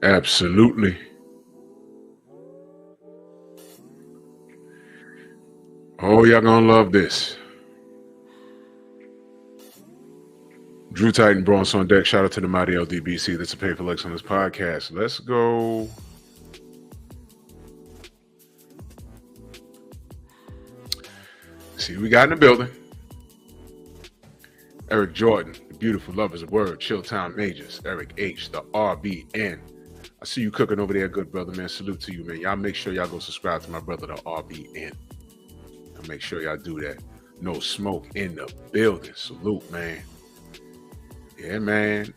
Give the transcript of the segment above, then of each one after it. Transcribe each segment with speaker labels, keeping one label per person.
Speaker 1: Absolutely. Oh, y'all gonna love this. Drew Titan Bronx on deck. Shout out to the mighty LDBC. That's a pay for Lex on this podcast. Let's go. See who we got in the building. Eric Jordan, the beautiful lovers of word, Chilltown Majors. Eric H, the RBN. I see you cooking over there, good brother, man. Salute to you, man. Y'all make sure y'all go subscribe to my brother, the RBN. I'll make sure y'all do that. No smoke in the building. Salute, man. Yeah, man.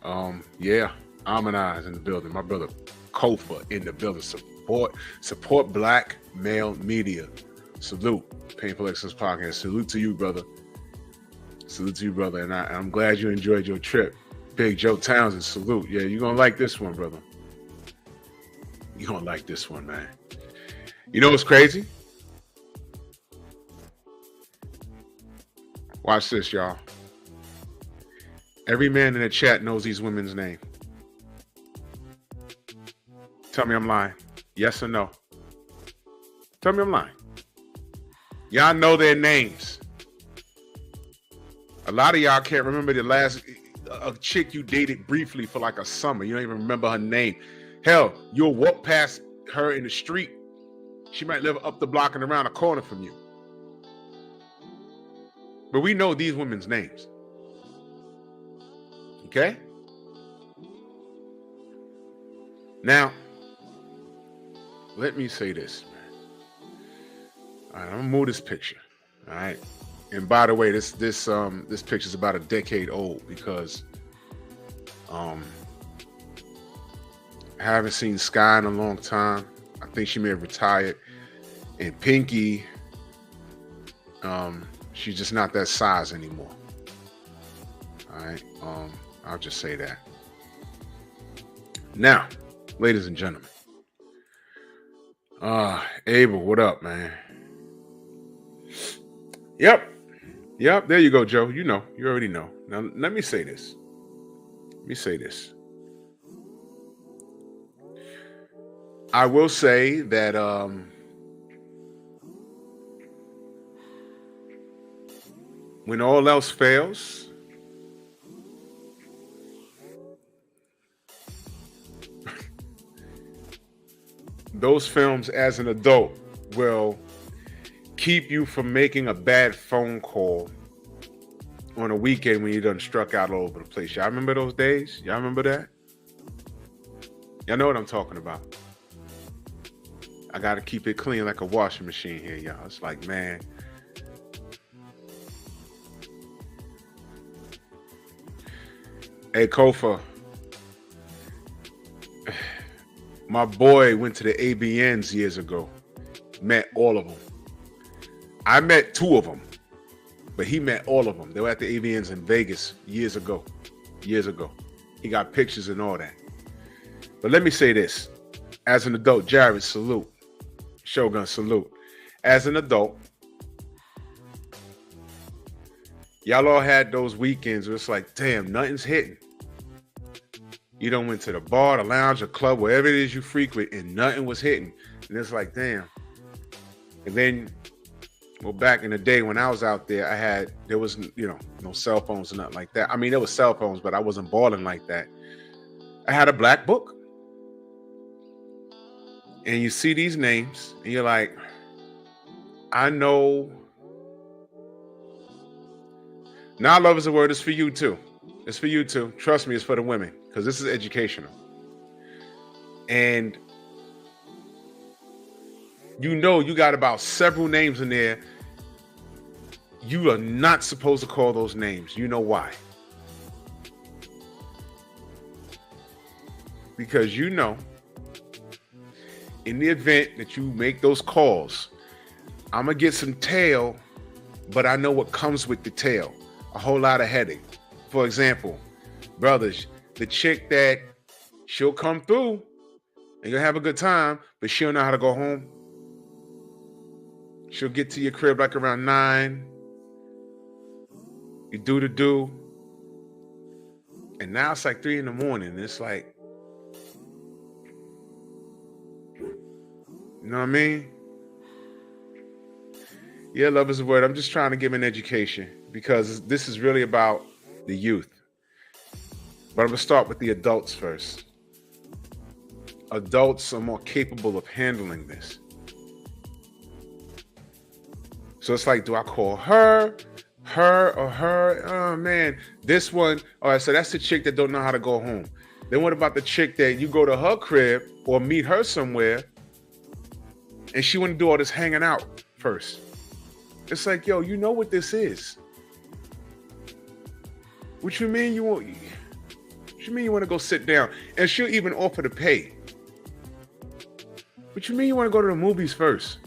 Speaker 1: Yeah. Amanize in the building. My brother Kofa in the building. Support black male media. Salute. Painful Excellence Podcast. Salute to you, brother. Salute to you, brother. And I'm glad you enjoyed your trip. Big Joe Townsend, salute. Yeah, you're gonna like this one, brother. You're gonna like this one, man. You know what's crazy? Watch this, y'all. Every man in the chat knows these women's name. Tell me I'm lying. Yes or no? Tell me I'm lying. Y'all know their names. A lot of y'all can't remember the last a chick you dated briefly for like a summer. You don't even remember her name. Hell, you'll walk past her in the street. She might live up the block and around the corner from you. But we know these women's names. Okay? Now, let me say this, man. All right, I'm gonna move this picture. All right. And by the way, this picture is about a decade old because I haven't seen Sky in a long time. I think she may have retired. And Pinky, she's just not that size anymore. All right. I'll just say that. Now, ladies and gentlemen. Abel, what up, man? Yep, there you go, Joe. You already know. Now, let me say this. I will say that when all else fails, those films as an adult will keep you from making a bad phone call on a weekend when you done struck out all over the place. Y'all remember those days? Y'all remember that? Y'all know what I'm talking about. I got to keep it clean like a washing machine here, y'all. It's like, man. Hey, Kofa. My boy went to the ABNs years ago. Met all of them. I met two of them, but he met all of them. They were at the ABNs in Vegas years ago. He got pictures and all that. But let me say this. As an adult, Jared, salute. Shogun, salute. As an adult, y'all all had those weekends where it's like, damn, nothing's hitting. You done went to the bar, the lounge, the club, wherever it is you frequent, and nothing was hitting. And it's like, damn. And then, well, back in the day when I was out there, there was, no cell phones or nothing like that. I mean, there was cell phones, but I wasn't balling like that. I had a black book. And you see these names, and you're like, I know. Now, love is a word. It's for you, too. It's for you, too. Trust me, it's for the women, because this is educational. And you got about several names in there. You are not supposed to call those names. You know why? Because in the event that you make those calls, I'm going to get some tail, but I know what comes with the tail. A whole lot of headache. For example, brothers, the chick that she'll come through and you'll have a good time, but she'll know how to go home. She'll get to your crib like around 9. You do the do. And now it's like 3 a.m. And it's like, You know what I mean? Yeah, love is a word. I'm just trying to give an education because this is really about the youth. But I'm going to start with the adults first. Adults are more capable of handling this. So it's like, do I call her, or her? Oh, man, this one. All right, so that's the chick that don't know how to go home. Then what about the chick that you go to her crib or meet her somewhere and she want to do all this hanging out first? It's like, yo, you know what this is. What you mean you want? What you mean you want to go sit down? And she'll even offer to pay. What you mean you want to go to the movies first?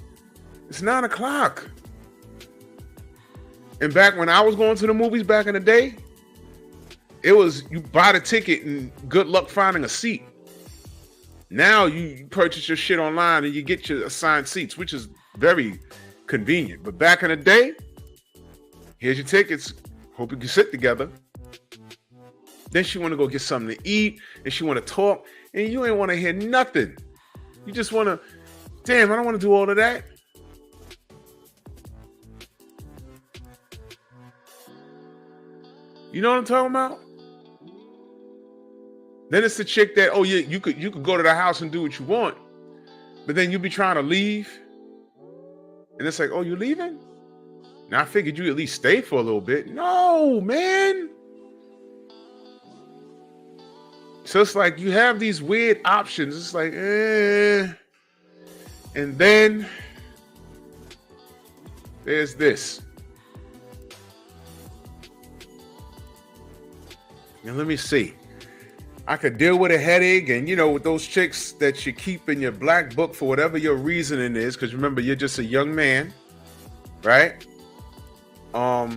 Speaker 1: It's 9 o'clock. And back when I was going to the movies back in the day, it was you buy the ticket and good luck finding a seat. Now you purchase your shit online and you get your assigned seats, which is very convenient. But back in the day, here's your tickets. Hope you can sit together. Then she want to go get something to eat and she want to talk and you ain't want to hear nothing. You just want to, damn, I don't want to do all of that. You know what I'm talking about? Then it's the chick that, oh yeah, you could go to the house and do what you want, but then you be trying to leave, and it's like, oh, you leaving? Now I figured you at least stay for a little bit. No, man. So it's like you have these weird options. It's like, and then there's this. Now let me see. I could deal with a headache and, with those chicks that you keep in your black book for whatever your reasoning is. Because remember, you're just a young man, right? So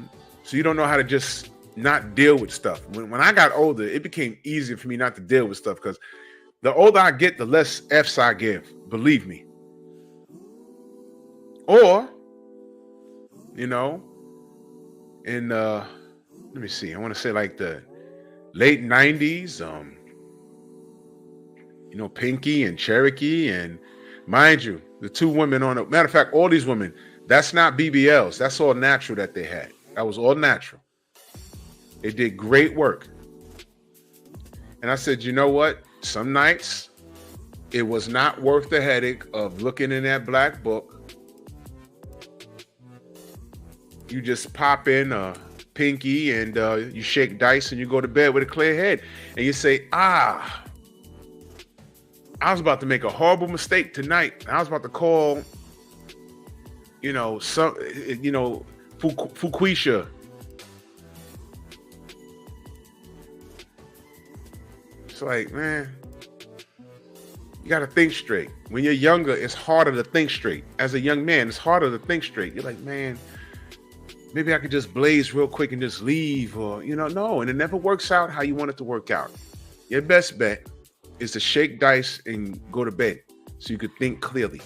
Speaker 1: you don't know how to just not deal with stuff. When I got older, it became easier for me not to deal with stuff because the older I get, the less F's I give. Believe me. Or, in let me see. I want to say like the late 90s, Pinky and Cherokee, and mind you, the two women on it. Matter of fact, all these women, that's not BBLs. That's all natural that they had. That was all natural. They did great work. And I said, you know what? Some nights it was not worth the headache of looking in that black book. You just pop in a Pinky and you shake dice and you go to bed with a clear head. And you say, I was about to make a horrible mistake tonight. I was about to call, Fuquisha. It's like, man, you got to think straight. When you're younger, it's harder to think straight. As a young man, it's harder to think straight. You're like, man, maybe I could just blaze real quick and just leave, or, no. And it never works out how you want it to work out. Your best bet is to shake dice and go to bed so you could think clearly.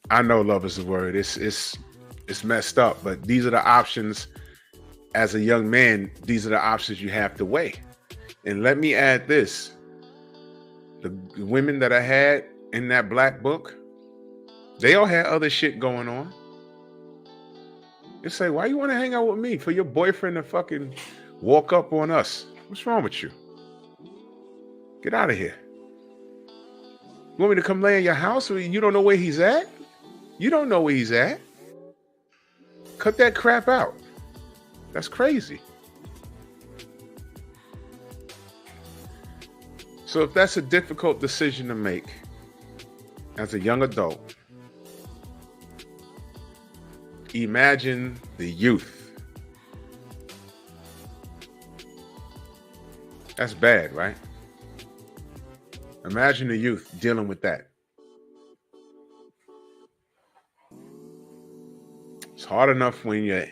Speaker 1: I know love is a word. It's messed up, but these are the options. As a young man, these are the options you have to weigh. And let me add this. The women that I had in that black book, they all had other shit going on. You say, why you want to hang out with me? For your boyfriend to fucking walk up on us? What's wrong with you? Get out of here. You want me to come lay in your house? You don't know where he's at? You don't know where he's at. Cut that crap out. That's crazy. So if that's a difficult decision to make as a young adult, imagine the youth. That's bad, right? Imagine the youth dealing with that. It's hard enough when you're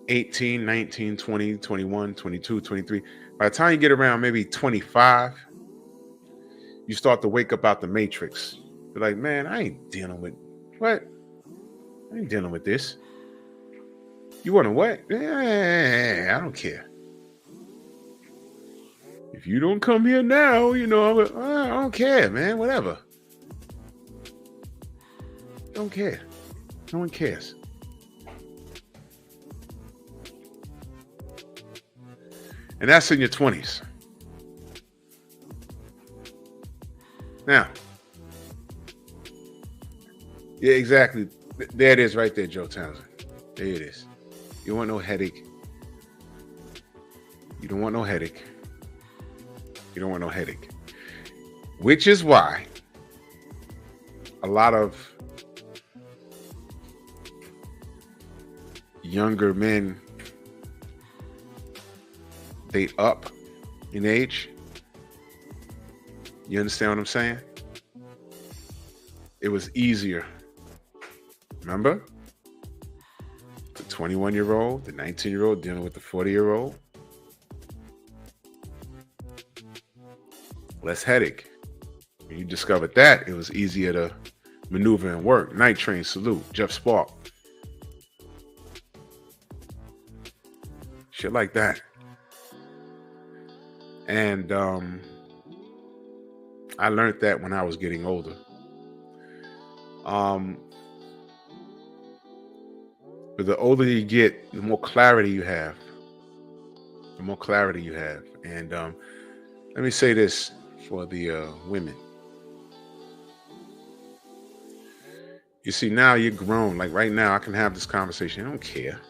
Speaker 1: 18, 19, 20, 21, 22, 23. By the time you get around maybe 25, you start to wake up out the matrix. You're like, man, I ain't dealing with what? I ain't dealing with this. You want to what? I don't care. If you don't come here now, I don't care, man. Whatever. Don't care. No one cares. And that's in your 20s. Now, yeah, exactly. There it is right there, Joe Townsend. There it is. You want no headache. You don't want no headache. You don't want no headache. Which is why a lot of younger men date up in age. You understand what I'm saying? It was easier. Remember? The 21-year-old, the 19-year-old dealing with the 40-year-old. Less headache. When you discovered that, it was easier to maneuver and work. Night Train, salute. Jeff Spark. Shit like that. And I learned that when I was getting older. But the older you get, the more clarity you have. The more clarity you have. And let me say this for the women. You see, now you're grown. Like right now, I can have this conversation. I don't care.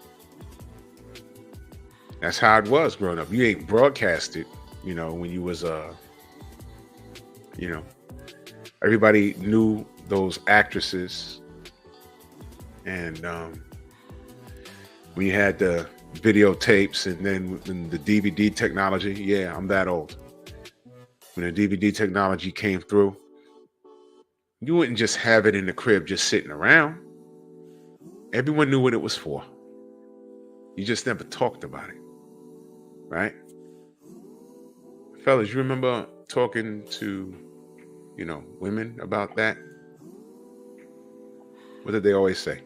Speaker 1: That's how it was growing up. You ain't broadcasted, when you was everybody knew those actresses. And when you had the videotapes and then when the DVD technology, yeah, I'm that old. When the DVD technology came through, you wouldn't just have it in the crib just sitting around. Everyone knew what it was for. You just never talked about it. Right? Fellas, you remember talking to, women about that? What did they always say?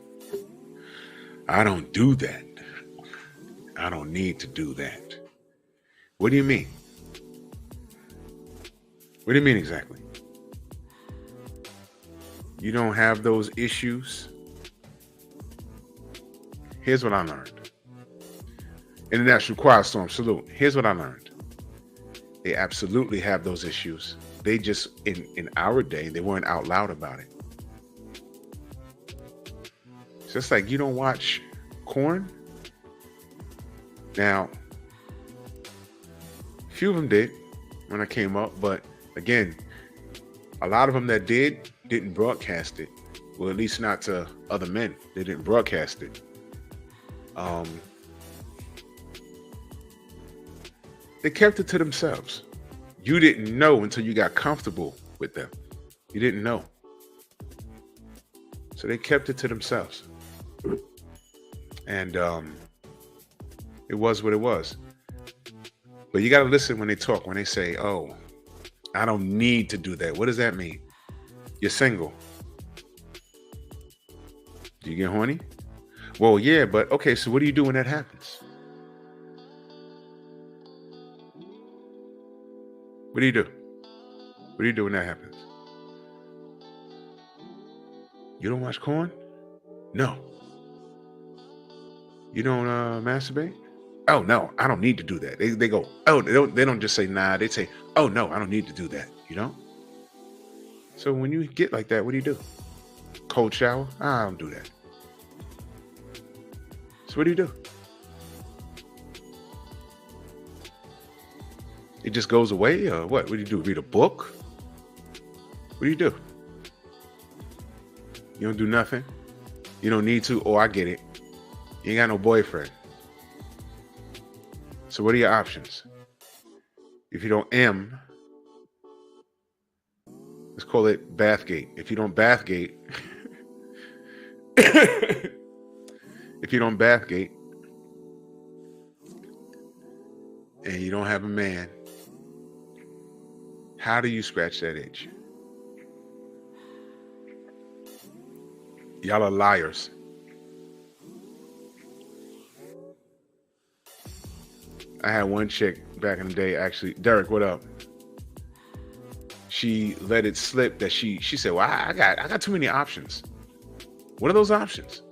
Speaker 1: I don't do that. I don't need to do that. What do you mean? What do you mean exactly? You don't have those issues? Here's what I learned. International Choir Storm, salute. Here's what I learned. They absolutely have those issues. They just, in our day, they weren't out loud about it. It's just like you don't watch Korn. Now, a few of them did when I came up, but again, a lot of them that didn't broadcast it. Well, at least not to other men. They didn't broadcast it. They kept it to themselves. You didn't know until you got comfortable with them. You didn't know. So they kept it to themselves. And it was what it was. But you got to listen when they talk, when they say, oh, I don't need to do that. What does that mean? You're single. Do you get horny? Well, yeah, but okay, so what do you do when that happens? What do you do? What do you do when that happens? You don't watch Korn? No. You don't masturbate? Oh no, I don't need to do that. They go, oh, they don't just say nah, they say, oh no, I don't need to do that, So when you get like that, what do? Cold shower? I don't do that. So what do? It just goes away or what? What do? Read a book? What do? You don't do nothing? You don't need to? Oh, I get it. You ain't got no boyfriend. So what are your options? If you don't let's call it Bathgate. If you don't Bathgate, and you don't have a man, how do you scratch that itch? Y'all are liars. I had one chick back in the day, actually. Derek, what up? She let it slip that she said, well, I got too many options. What are those options?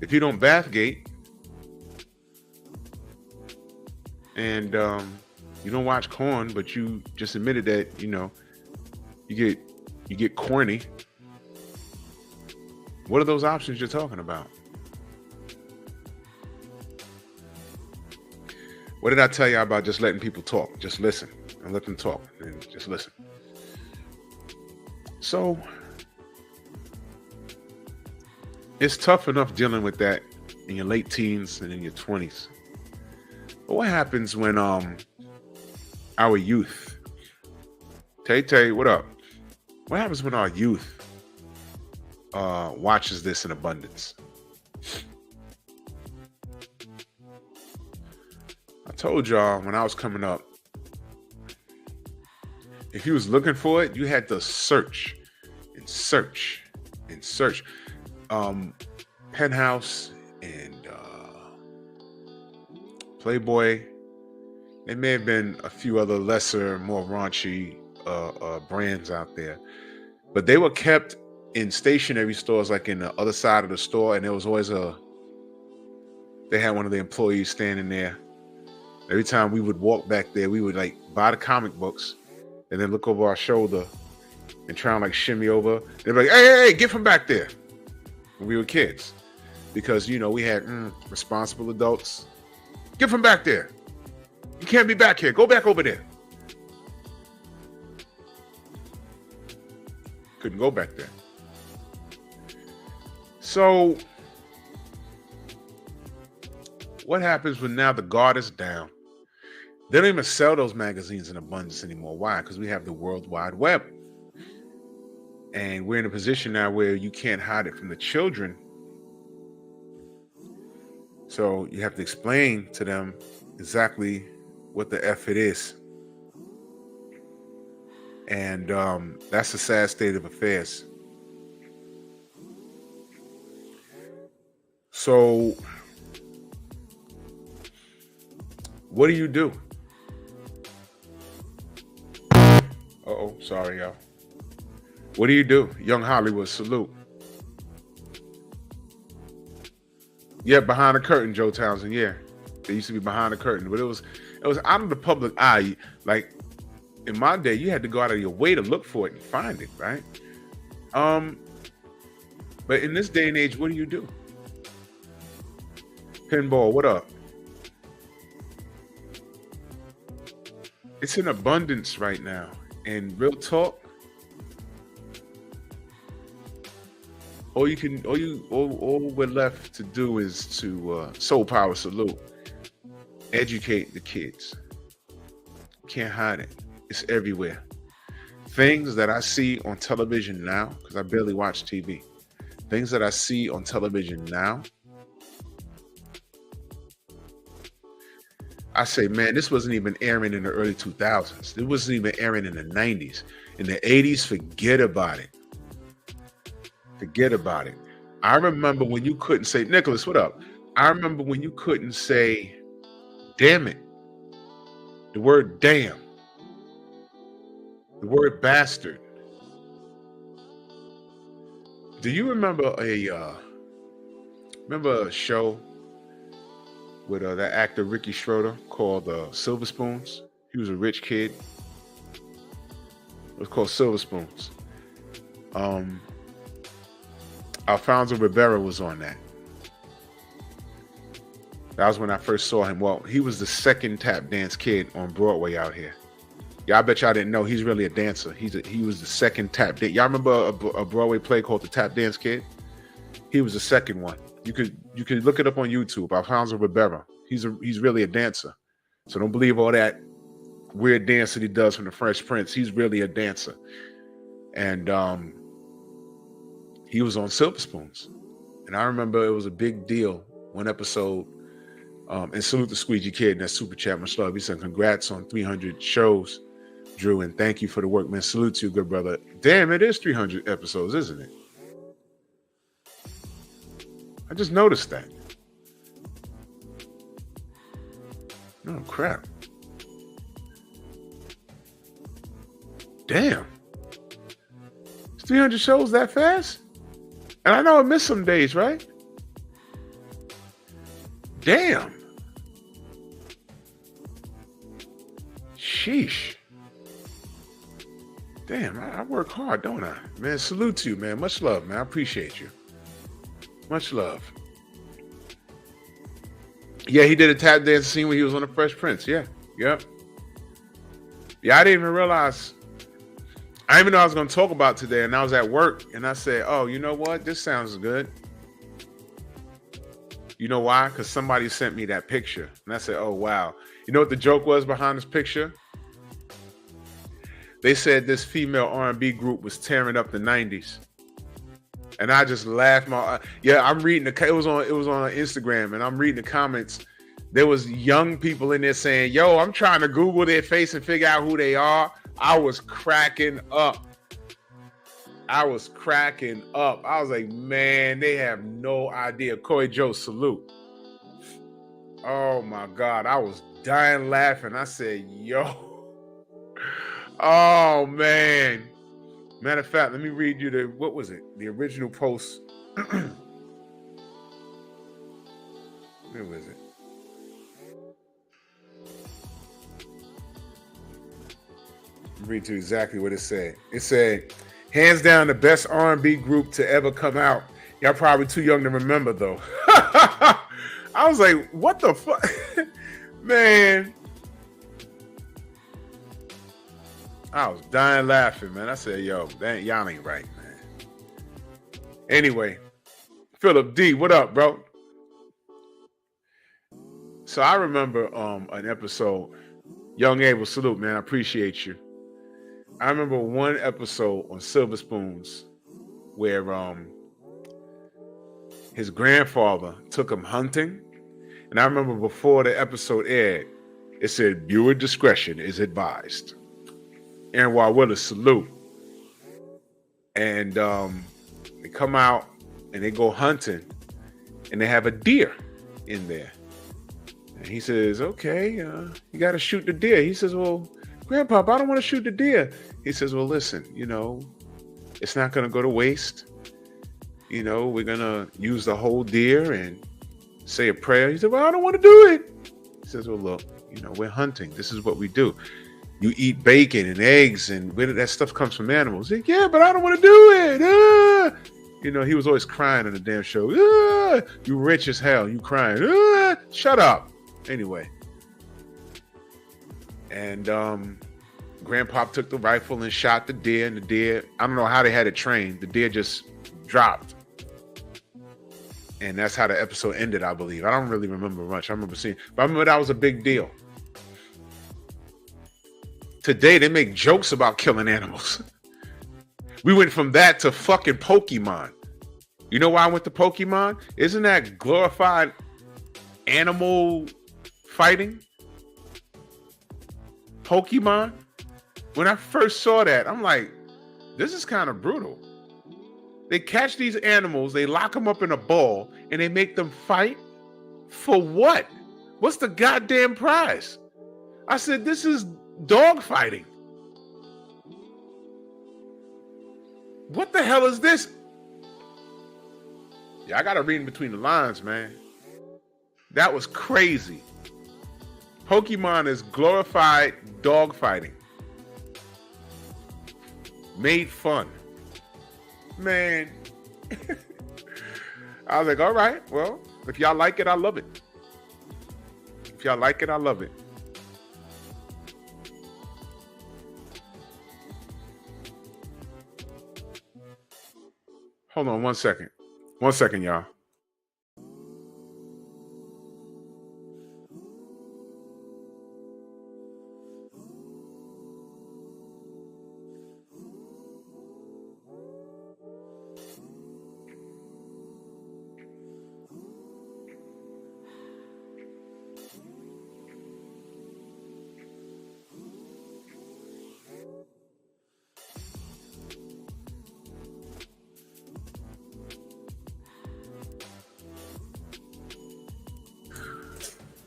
Speaker 1: If you don't bathgate and you don't watch Corn, but you just admitted that, you get corny. What are those options you're talking about? What did I tell you about just letting people talk? Just listen and let them talk and just listen. So it's tough enough dealing with that in your late teens and in your 20s. But what happens when our youth, Tay, what up? What happens when our youth watches this in abundance? I told y'all when I was coming up, if you was looking for it, you had to search and search and search. Penthouse and Playboy. There may have been a few other lesser, more raunchy brands out there, but they were kept in stationery stores, like in the other side of the store, and there was always they had one of the employees standing there. Every time we would walk back there, we would like buy the comic books and then look over our shoulder and try and like shimmy over. They'd be like, hey, get from back there. When we were kids, because we had responsible adults. Get from back there. You can't be back here. Go back over there. Couldn't go back there. So what happens when now the guard is down? They don't even sell those magazines in abundance anymore. Why? Because we have the World Wide Web. And we're in a position now where you can't hide it from the children. So you have to explain to them exactly what the F it is. And that's a sad state of affairs. So what do you do? Uh-oh, sorry, y'all. What do you do? Young Hollywood, salute. Yeah, behind the curtain, Joe Townsend. Yeah, they used to be behind the curtain, but it was out of the public eye. Like in my day, you had to go out of your way to look for it and find it, right? But in this day and age, what do you do? Pinball, what up? It's in abundance right now, and real talk. All we're left to do is to soul power salute, educate the kids. Can't hide it. It's everywhere. Things that I see on television now, because I barely watch TV. Things that I see on television now, I say, man, this wasn't even airing in the early 2000s. It wasn't even airing in the 90s. In the 80s, forget about it. Forget about it. I remember when you couldn't say, Nicholas, what up? I remember when you couldn't say, damn it. The word damn. The word bastard. Do you remember a show with that actor Ricky Schroeder called Silver Spoons? He was a rich kid. It was called Silver Spoons. Alfonso Rivera was on that. That was when I first saw him. Well, he was the second tap dance kid on Broadway out here. Yeah, I bet y'all didn't know he's really a dancer. He was the second tap dance. Y'all remember a Broadway play called The Tap Dance Kid? He was the second one. You could look it up on YouTube. Alfonso Rivera. He's really a dancer. So don't believe all that weird dance that he does from the Fresh Prince. He's really a dancer. And he was on Silver Spoons. And I remember it was a big deal. One episode, and salute the Squeegee Kid in that super chat. Much love. He said, congrats on 300 shows, Drew, and thank you for the work, man. Salute to you, good brother. Damn, it is 300 episodes, isn't it? I just noticed that. Oh, crap. Damn. It's 300 shows that fast? And I know I missed some days, right? Damn. Sheesh. Damn, I work hard, don't I? Man, salute to you, man. Much love, man. I appreciate you. Much love. Yeah, he did a tap dance scene when he was on the Fresh Prince. Yeah. Yep. Yeah, I didn't even realize. I didn't even know I was going to talk about today, and I was at work, and I said, oh, you know what? This sounds good. You know why? Because somebody sent me that picture, and I said, oh, wow. You know what the joke was behind this picture? They said this female R&B group was tearing up the 90s. And I just laughed I'm reading it was on Instagram, and I'm reading the comments. There was young people in there saying, yo, I'm trying to Google their face and figure out who they are. I was cracking up. I was like, man, they have no idea. Corey Joe, salute. Oh my God. I was dying laughing. I said, yo. Oh man. Matter of fact, let me read you the original post. Where was it? Read to exactly what it said. It said, hands down the best R&B group to ever come out. Y'all probably too young to remember though. I was like, what the fuck? Man. I was dying laughing, man. I said, yo, y'all ain't right, man. Anyway, Philip D, what up, bro? So I remember an episode, Young Abel, salute, man. I appreciate you. I remember one episode on Silver Spoons where his grandfather took him hunting. And I remember before the episode aired, it said, viewer discretion is advised. And while Willis, salute. And they come out and they go hunting and they have a deer in there. And he says, okay, you got to shoot the deer. He says, well, Grandpapa, I don't want to shoot the deer. He says, well, listen, it's not going to go to waste. We're going to use the whole deer and say a prayer. He said, well, I don't want to do it. He says, well, look, we're hunting. This is what we do. You eat bacon and eggs and where that stuff comes from animals. He said, yeah, but I don't want to do it. He was always crying on the damn show. You rich as hell. You crying. Shut up. Anyway. And Grandpa took the rifle and shot the deer. And the deer, I don't know how they had it trained. The deer just dropped. And that's how the episode ended, I believe. I don't really remember much. I remember seeing, but I remember that was a big deal. Today, they make jokes about killing animals. We went from that to fucking Pokemon. You know why I went to Pokemon? Isn't that glorified animal fighting? Pokemon? When I first saw that, I'm like, this is kind of brutal. They catch these animals, they lock them up in a ball, and they make them fight? For what? What's the goddamn prize? I said, this is dog fighting. What the hell is this? Yeah, I gotta read in between the lines, man. That was crazy. Pokemon is glorified dog fighting. Made fun. Man. I was like, all right, well, if y'all like it, I love it. If y'all like it, I love it. Hold on 1 second. 1 second, y'all.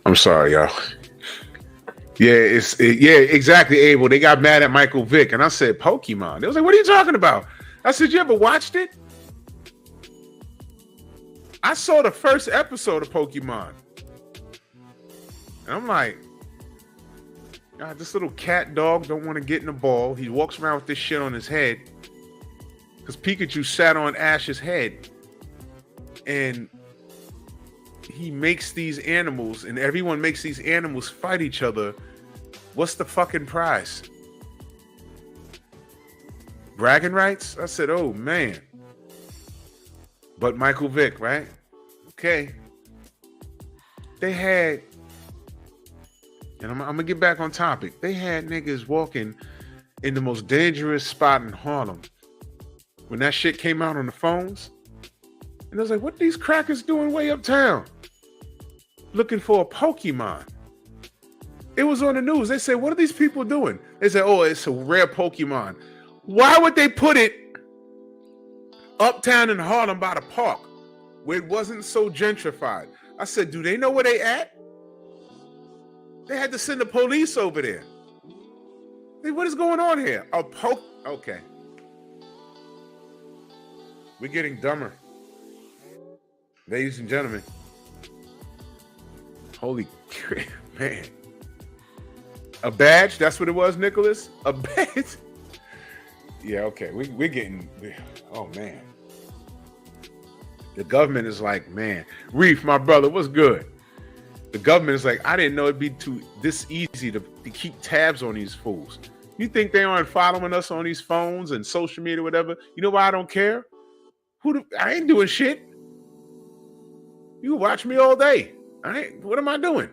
Speaker 1: I'm sorry, y'all. Yeah, exactly, Abel. They got mad at Michael Vick, and I said Pokemon. They was like, "What are you talking about?" I said, "You ever watched it?" I saw the first episode of Pokemon, and I'm like, God, this little cat dog don't want to get in the ball. He walks around with this shit on his head because Pikachu sat on Ash's head, and he makes these animals, and everyone makes these animals fight each other. What's the fucking prize? Bragging rights? I said, oh man. But Michael Vick, right? Okay. They had, and I'm gonna get back on topic. They had niggas walking in the most dangerous spot in Harlem when that shit came out on the phones. And I was like, what these crackers doing way uptown? Looking for a Pokemon. It was on the news. They said, what are these people doing? They said, oh, it's a rare Pokemon. Why would they put it uptown in Harlem by the park where it wasn't so gentrified? I said, do they know where they at? They had to send the police over there. Hey, what is going on here? Okay. We're getting dumber. Ladies and gentlemen. Holy crap, man. A badge? That's what it was, Nicholas? A badge? Yeah, okay. We're getting... Oh, man. The government is like, man. Reef, my brother, what's good? The government is like, I didn't know it'd be this easy to keep tabs on these fools. You think they aren't following us on these phones and social media, whatever? You know why I don't care? I ain't doing shit. You watch me all day. What am I doing?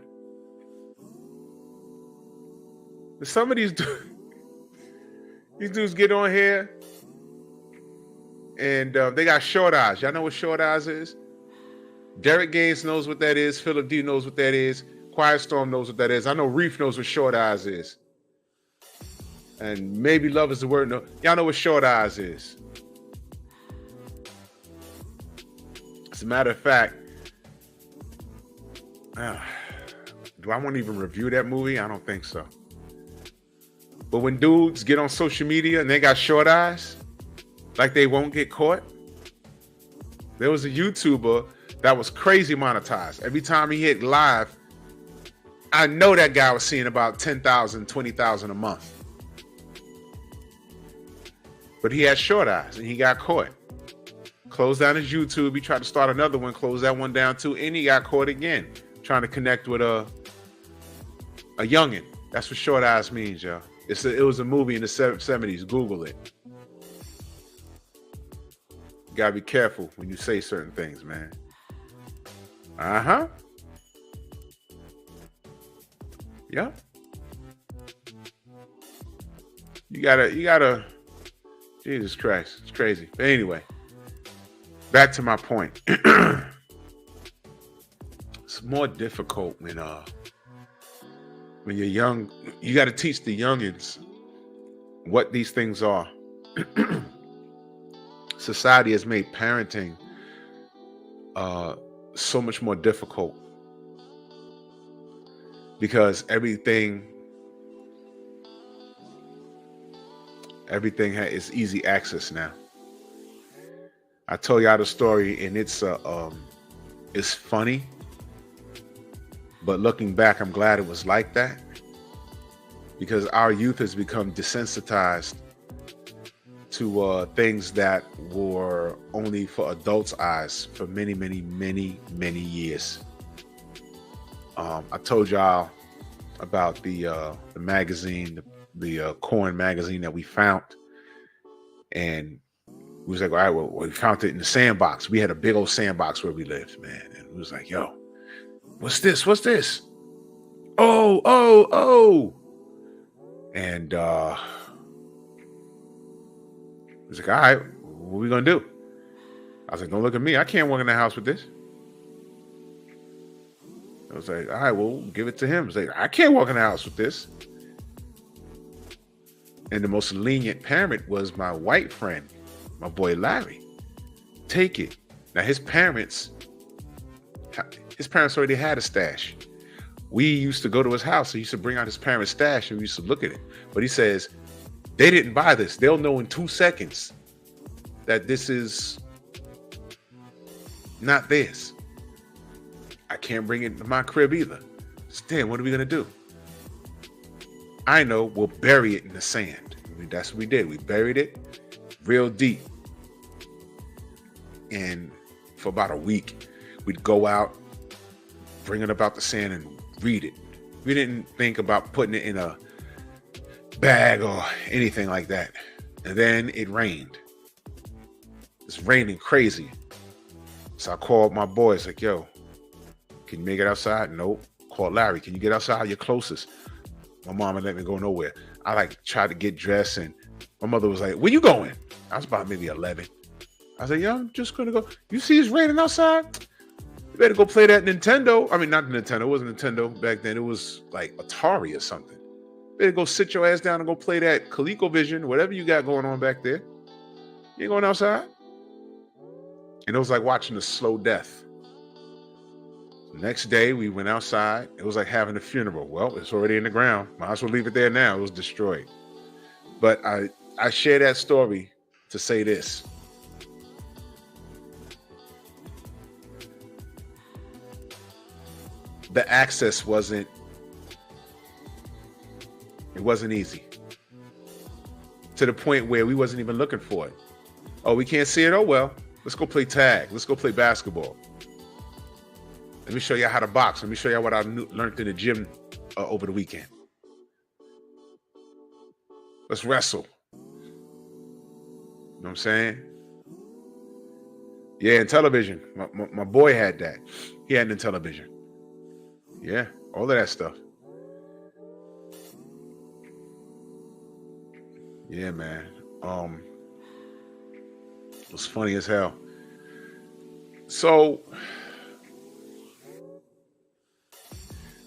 Speaker 1: Some of these dudes get on here and they got short eyes. Y'all know what short eyes is? Derek Gaines knows what that is. Philip D knows what that is. Quiet Storm knows what that is. I know Reef knows what short eyes is. And maybe love is the word. No, y'all know what short eyes is. As a matter of fact, do I want to even review that movie? I don't think so. But when dudes get on social media and they got short eyes, like they won't get caught. There was a YouTuber that was crazy monetized. Every time he hit live, I know that guy was seeing about 10,000, 20,000 a month. But he had short eyes and he got caught. Closed down his YouTube. He tried to start another one, closed that one down too, and he got caught again trying to connect with a youngin'. That's what short eyes means, y'all. It was a movie in the 70s. Google it. You gotta be careful when you say certain things, man. Yeah. You gotta. Jesus Christ, it's crazy. But anyway, back to my point. It's more difficult when you're young. You got to teach the youngins what these things are. Society has made parenting so much more difficult because everything is easy access now. I told y'all the story, and it's funny, but looking back, I'm glad it was like that because our youth has become desensitized to things that were only for adults' eyes for many, many, many, many years. I told y'all about the magazine, the Corn magazine that we found, and we was like, all right, well, we found it in the sandbox. We had a big old sandbox where we lived, man, and we was like, yo, what's this? What's this? Oh. And he's like, all right, what are we gonna do? I was like, don't look at me. I can't walk in the house with this. I was like, all right, well, give it to him. I was like, I can't walk in the house with this. And the most lenient parent was my white friend, my boy Larry. Take it. Now his parents already had a stash. We used to go to his house. He used to bring out his parents' stash and we used to look at it. But he says, they didn't buy this. They'll know in 2 seconds that this is not theirs. I can't bring it to my crib either. Damn, what are we going to do? I know, we'll bury it in the sand. That's what we did. We buried it real deep. And for about a week, we'd go out, bring it about the sand and read it. We didn't think about putting it in a bag or anything like that. And then it rained. It's raining crazy. So I called my boys like, yo, can you make it outside? Nope. Called Larry. Can you get outside? You're closest. My mom would let me go nowhere. I like tried to get dressed and my mother was like, where you going? I was about maybe 11. I said, yo, I'm just going to go. You see it's raining outside? You better go play that Nintendo. I mean, not Nintendo. It wasn't Nintendo back then. It was like Atari or something. You better go sit your ass down and go play that ColecoVision, whatever you got going on back there. You ain't going outside? And it was like watching a slow death. Next day, we went outside. It was like having a funeral. Well, it's already in the ground. Might as well leave it there now. It was destroyed. But I share that story to say this. The access wasn't easy. To the point where we wasn't even looking for it. Oh, we can't see it? Oh, well, let's go play tag. Let's go play basketball. Let me show you how to box. Let me show you what I learned in the gym over the weekend. Let's wrestle. You know what I'm saying? Yeah, and television. My boy had that. He had it in television. Yeah, all of that stuff. Yeah, man. It was funny as hell. So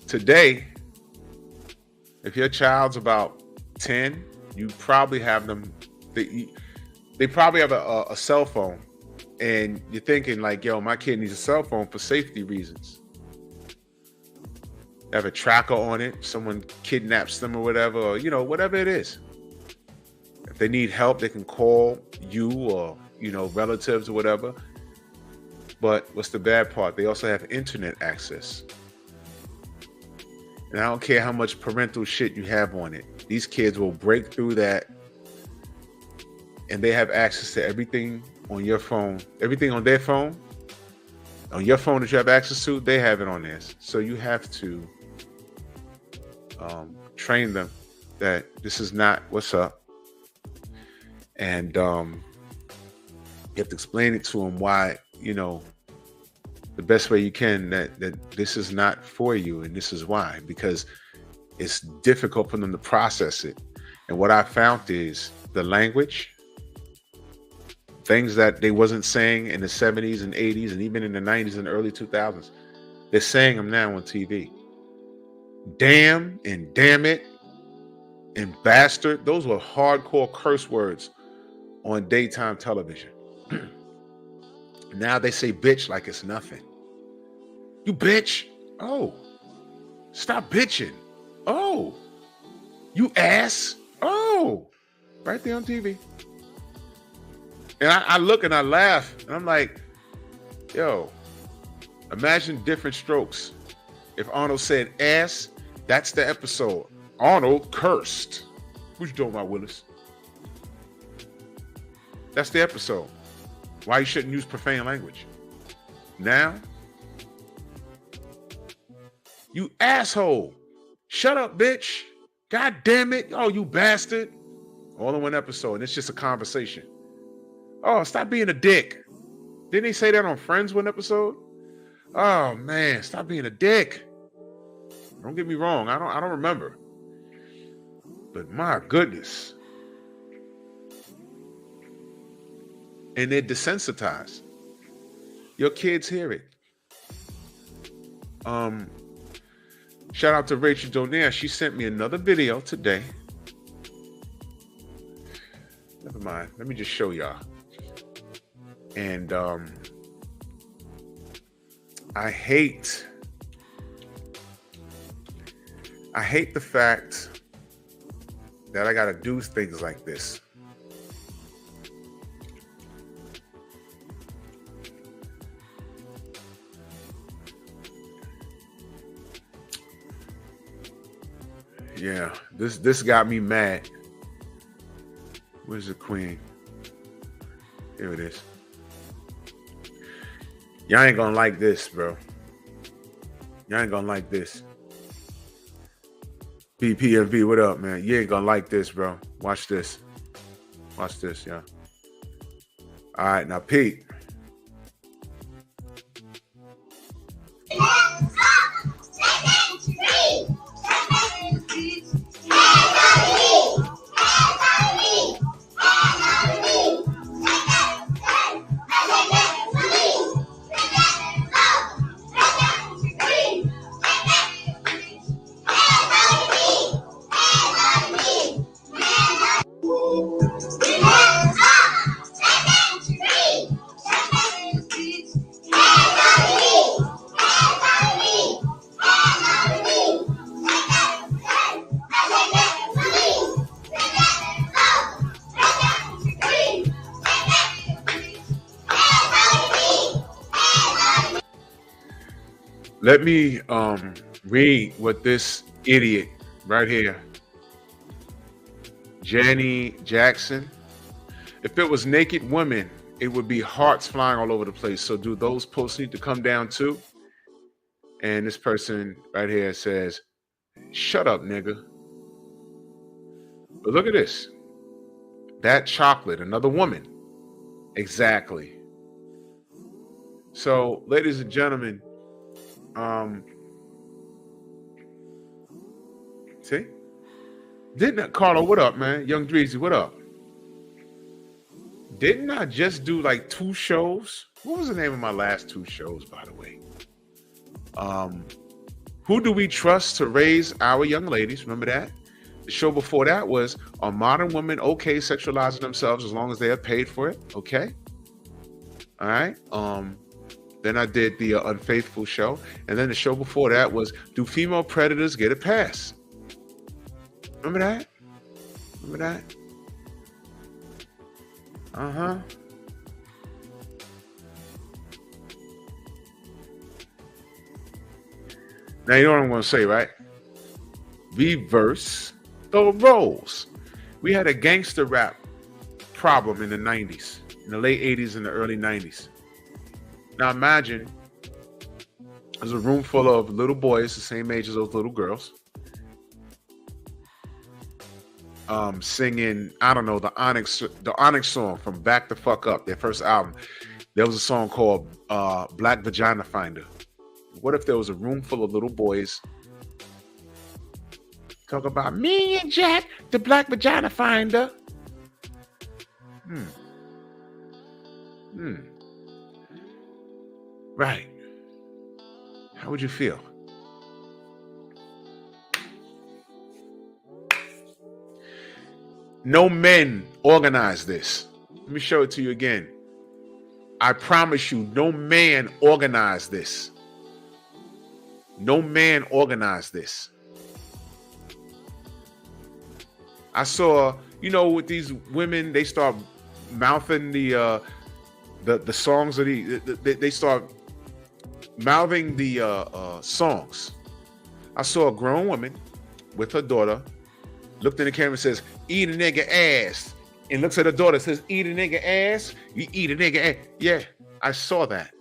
Speaker 1: today, if your child's about 10, you probably have them. They probably have a cell phone, and you're thinking like, "Yo, my kid needs a cell phone for safety reasons." They have a tracker on it. Someone kidnaps them or whatever, or, whatever it is. If they need help, they can call you or relatives or whatever. But what's the bad part? They also have internet access. And I don't care how much parental shit you have on it. These kids will break through that. And they have access to everything on your phone. Everything on their phone. On your phone that you have access to, they have it on theirs. So you have to train them that this is not what's up. And you have to explain it to them why, the best way you can, that this is not for you and this is why, because it's difficult for them to process it. And what I found is the language, things that they wasn't saying in the 70s and 80s and even in the 90s and early 2000s, they're saying them now on TV. Damn and damn it and bastard, those were hardcore curse words on daytime television. Now they say bitch like it's nothing. You bitch. Oh, stop bitching. Oh, you ass. Oh, right there on TV. And I look and I laugh and I'm like, yo, imagine different strokes. If Arnold said ass, that's the episode. Arnold cursed. What you talking about, Willis? That's the episode. Why you shouldn't use profane language. Now, you asshole. Shut up, bitch. God damn it. Oh, you bastard. All in one episode. And it's just a conversation. Oh, stop being a dick. Didn't they say that on Friends one episode? Oh man, stop being a dick. Don't get me wrong. I don't remember. But my goodness. And they're desensitized. Your kids hear it. Shout out to Rachel Donaire. She sent me another video today. Never mind. Let me just show y'all. And I hate I hate the fact that I gotta do things like this. Yeah, this got me mad. Where's the queen? Here it is. Y'all ain't gonna like this, bro. Y'all ain't gonna like this. P.E.P, what up, man? You ain't gonna like this, bro. Watch this. Watch this, yeah. All right, now Pete. Let me read what this idiot right here, Jenny Jackson. If it was naked women, it would be hearts flying all over the place. So do those posts need to come down too? And this person right here says, shut up, nigga. But look at this. That chocolate, another woman. Exactly. So, ladies and gentlemen, see? Didn't Carlo, what up, man? Young Dreezy, what up? Didn't I just do like 2 shows? What was the name of my last 2 shows, by the way? Who do we trust to raise our young ladies? Remember that? The show before that was, are modern women okay sexualizing themselves as long as they are paid for it? Okay. All right. Then I did the Unfaithful show. And then the show before that was, do female predators get a pass? Remember that? Remember that? Uh-huh. Now, you know what I'm going to say, right? Reverse the roles. We had a gangster rap problem in the 90s, in the late 80s and the early 90s. Now imagine there's a room full of little boys the same age as those little girls, singing, I don't know, the Onyx song from Back the Fuck Up, their first album. There was a song called Black Vagina Finder. What if there was a room full of little boys talk about me and Jack, the Black Vagina Finder? Right. How would you feel? No men organize this. Let me show it to you again. I promise you, no man organized this. No man organized this. I saw, you know, with these women, they start mouthing the songs of they start mouthing the songs. I saw a grown woman with her daughter, looked in the camera and says, eat a nigga ass. And looks at her daughter and says, eat a nigga ass? You eat a nigga ass? Yeah, I saw that.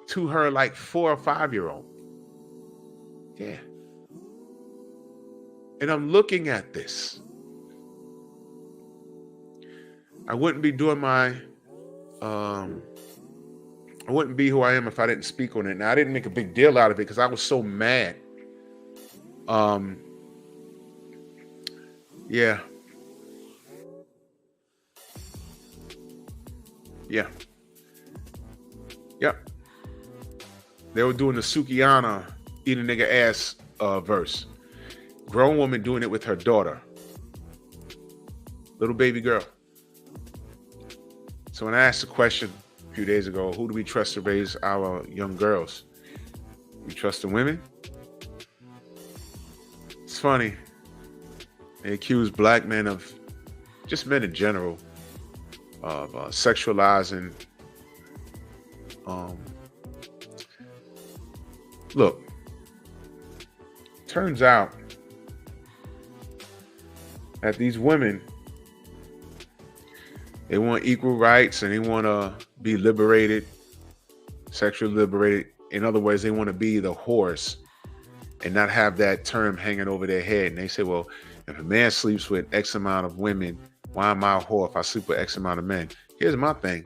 Speaker 1: To her like 4 or 5-year-old. Yeah. And I'm looking at this. I wouldn't be doing my I wouldn't be who I am if I didn't speak on it. Now I didn't make a big deal out of it because I was so mad. Yeah. Yeah. Yep. They were doing the Sukiyana eat a nigga ass verse. Grown woman doing it with her daughter. Little baby girl. So when I asked the question a few days ago, who do we trust to raise our young girls? We trust the women funny. They accuse black men of, just men in general, of sexualizing. Look, turns out that these women, they want equal rights and they want to be liberated, sexually liberated. In other words, they want to be the horse and not have that term hanging over their head. And they say, well, if a man sleeps with X amount of women, why am I a whore if I sleep with X amount of men? Here's my thing.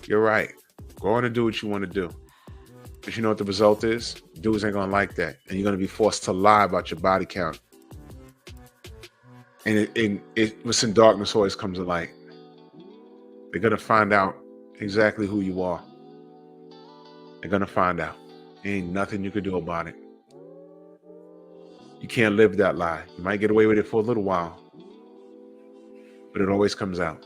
Speaker 1: You're right. Go on and do what you want to do. But you know what the result is? Dudes ain't going to like that. And you're going to be forced to lie about your body count. And what's in darkness always comes to light. They're going to find out exactly who you are. They're going to find out. Ain't nothing you can do about it. You can't live that lie. You might get away with it for a little while, but it always comes out.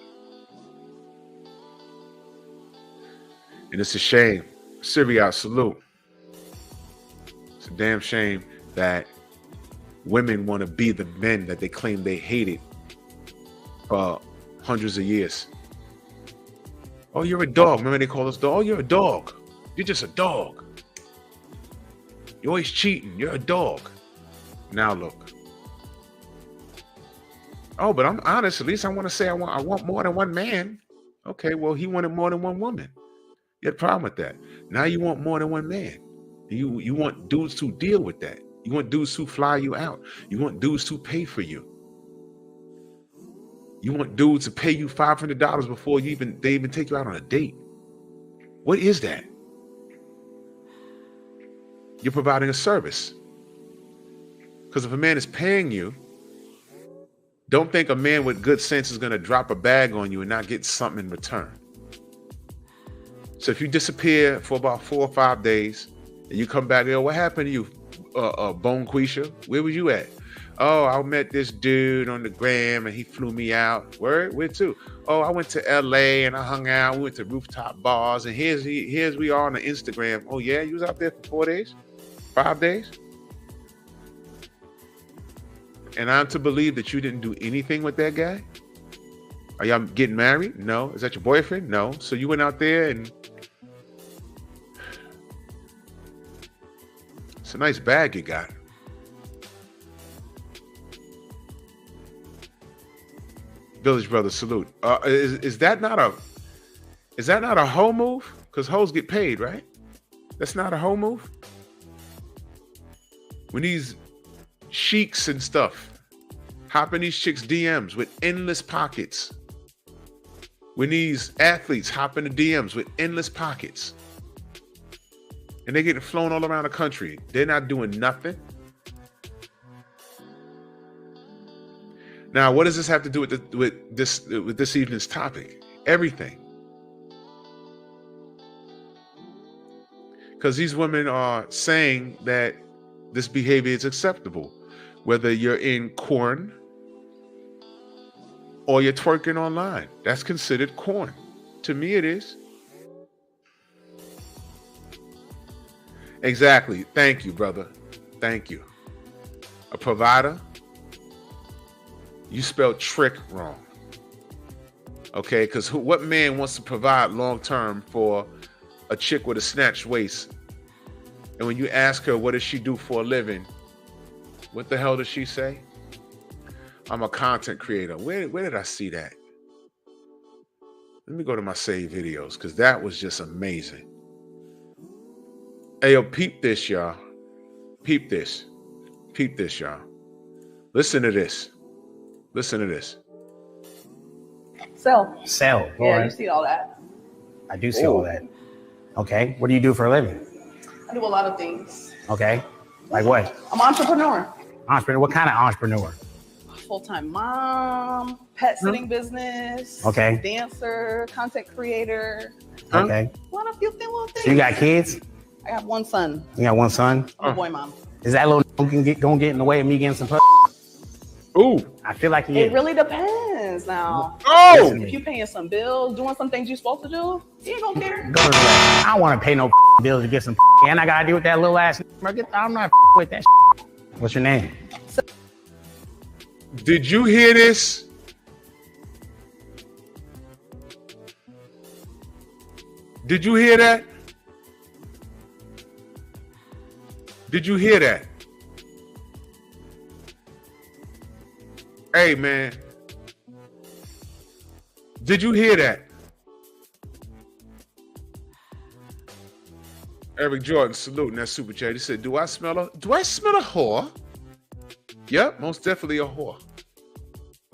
Speaker 1: And it's a shame. Syria, salute. It's a damn shame that women want to be the men that they claim they hated for hundreds of years. Oh, you're a dog. Remember they call us dog? Oh, you're a dog. You're just a dog. You're always cheating. You're a dog. Now look. Oh, but I'm honest. At least I want to say I want more than one man. Okay, well, he wanted more than one woman. You had a problem with that. Now you want more than one man. You want dudes to deal with that. You want dudes to fly you out. You want dudes to pay for you. You want dudes to pay you $500 before they even take you out on a date. What is that? You're providing a service. Because if a man is paying you, don't think a man with good sense is going to drop a bag on you and not get something in return. So if you disappear for about 4 or 5 days and you come back, what happened to you, Bone Quisha? Where was you at? Oh, I met this dude on the gram and he flew me out. Where to? Oh, I went to LA and I hung out. We went to rooftop bars and here's we are on the Instagram. Oh yeah, you was out there for 4 days? 5 days? And I'm to believe that you didn't do anything with that guy? Are y'all getting married? No. Is that your boyfriend? No. So you went out there and it's a nice bag you got. Village Brothers, salute. Is that not a hoe move? Because hoes get paid, right? That's not a hoe move. When these sheiks and stuff hop in these chicks' DMs with endless pockets. When these athletes hop in the DMs with endless pockets. And they get flown all around the country. They're not doing nothing. Now, what does this have to do with this evening's topic? Everything. Because these women are saying that this behavior is acceptable. Whether you're in corn or you're twerking online. That's considered corn. To me, it is. Exactly. Thank you, brother. Thank you. A provider. You spelled trick wrong. Okay, because what man wants to provide long-term for a chick with a snatched waist? And when you ask her, what does she do for a living? What the hell does she say? I'm a content creator. Where did I see that? Let me go to my saved videos, because that was just amazing. Hey, yo, peep this, y'all. Peep this. Peep this, y'all. Listen to this. Listen to this.
Speaker 2: Sell.
Speaker 3: Yeah,
Speaker 2: right. You see all that.
Speaker 3: I do see all that. Okay. What do you do for a living?
Speaker 2: I do a lot of things.
Speaker 3: Okay. Like what?
Speaker 2: I'm an entrepreneur.
Speaker 3: Entrepreneur? What kind of entrepreneur?
Speaker 2: Full-time mom, pet sitting business.
Speaker 3: Okay.
Speaker 2: Dancer, content creator.
Speaker 3: Okay.
Speaker 2: A few little things.
Speaker 3: So you got kids?
Speaker 2: I have one son.
Speaker 3: You got one son?
Speaker 2: I'm a boy mom.
Speaker 3: Is that little gonna get in the way of me getting some pussy?
Speaker 1: Ooh.
Speaker 3: I feel like
Speaker 2: It really depends now.
Speaker 1: Oh!
Speaker 2: If you're paying some bills, doing some things you're supposed to do, you ain't gonna care.
Speaker 3: Go to the left. I don't want to pay no bills to get some and I gotta deal with that little ass. I'm not with that. What's your name?
Speaker 1: Did you hear this? Did you hear that? Did you hear that? Hey, man. Did you hear that? Eric Jordan saluting that super chat. He said, do I smell a whore? Yep, most definitely a whore.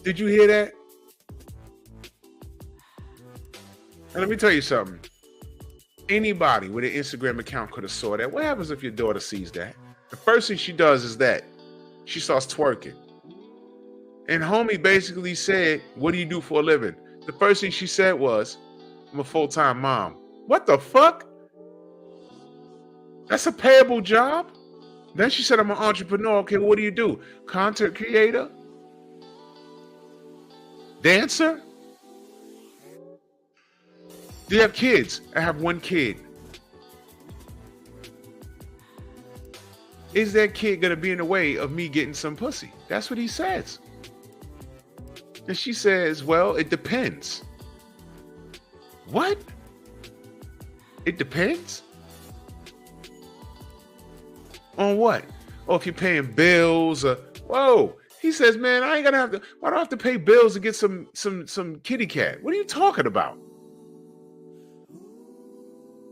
Speaker 1: Did you hear that? And let me tell you something. Anybody with an Instagram account could have saw that. What happens if your daughter sees that? The first thing she does is that she starts twerking. And homie basically said, what do you do for a living? The first thing she said was, I'm a full-time mom. What the fuck? That's a payable job? Then she said, I'm an entrepreneur. Okay, what do you do? Content creator? Dancer? Do you have kids? I have one kid. Is that kid going to be in the way of me getting some pussy? That's what he says. And she says, well, it depends. What? It depends? On what? Oh, if you're paying bills. Whoa. He says, man, I ain't gonna have to. Why do I have to pay bills to get some kitty cat? What are you talking about?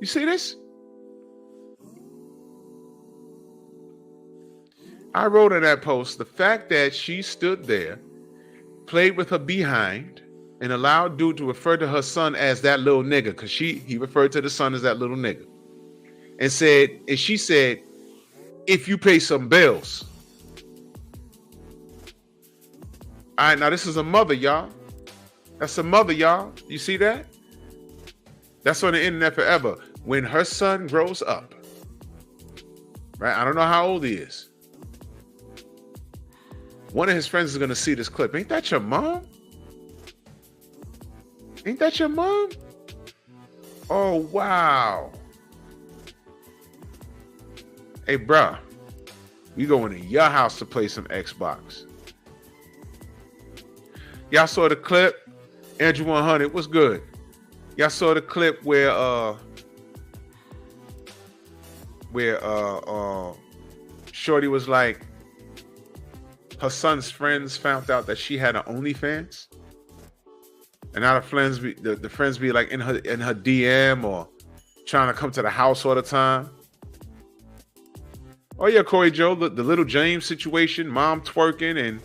Speaker 1: You see this? I wrote in that post, the fact that she stood there, played with her behind, and allowed dude to refer to her son as that little nigga, because he referred to the son as that little nigga, and she said, if you pay some bills. All right, now this is a mother, y'all. That's a mother, y'all. You see that? That's on the internet forever. When her son grows up, right? I don't know how old he is. One of his friends is going to see this clip. Ain't that your mom? Ain't that your mom? Oh, wow. Hey, bruh, we going to your house to play some Xbox. Y'all saw the clip? Andrew 100, what's good? Y'all saw the clip where Shorty was like, her son's friends found out that she had an OnlyFans, and now the friends be like in her DM or trying to come to the house all the time. Oh yeah, Corey Joe, the little James situation, mom twerking, and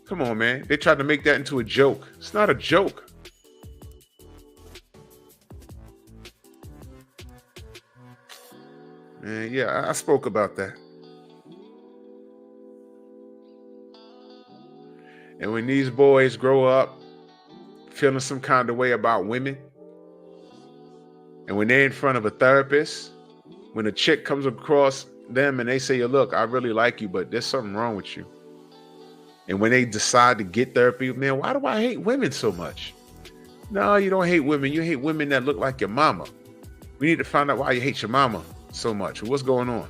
Speaker 1: come on, man, they tried to make that into a joke. It's not a joke. Man, yeah, I spoke about that. And when these boys grow up feeling some kind of way about women, and when they're in front of a therapist, when a chick comes across them and they say, yo, look, I really like you, but there's something wrong with you. And when they decide to get therapy, man, why do I hate women so much? No, you don't hate women. You hate women that look like your mama. We need to find out why you hate your mama so much. What's going on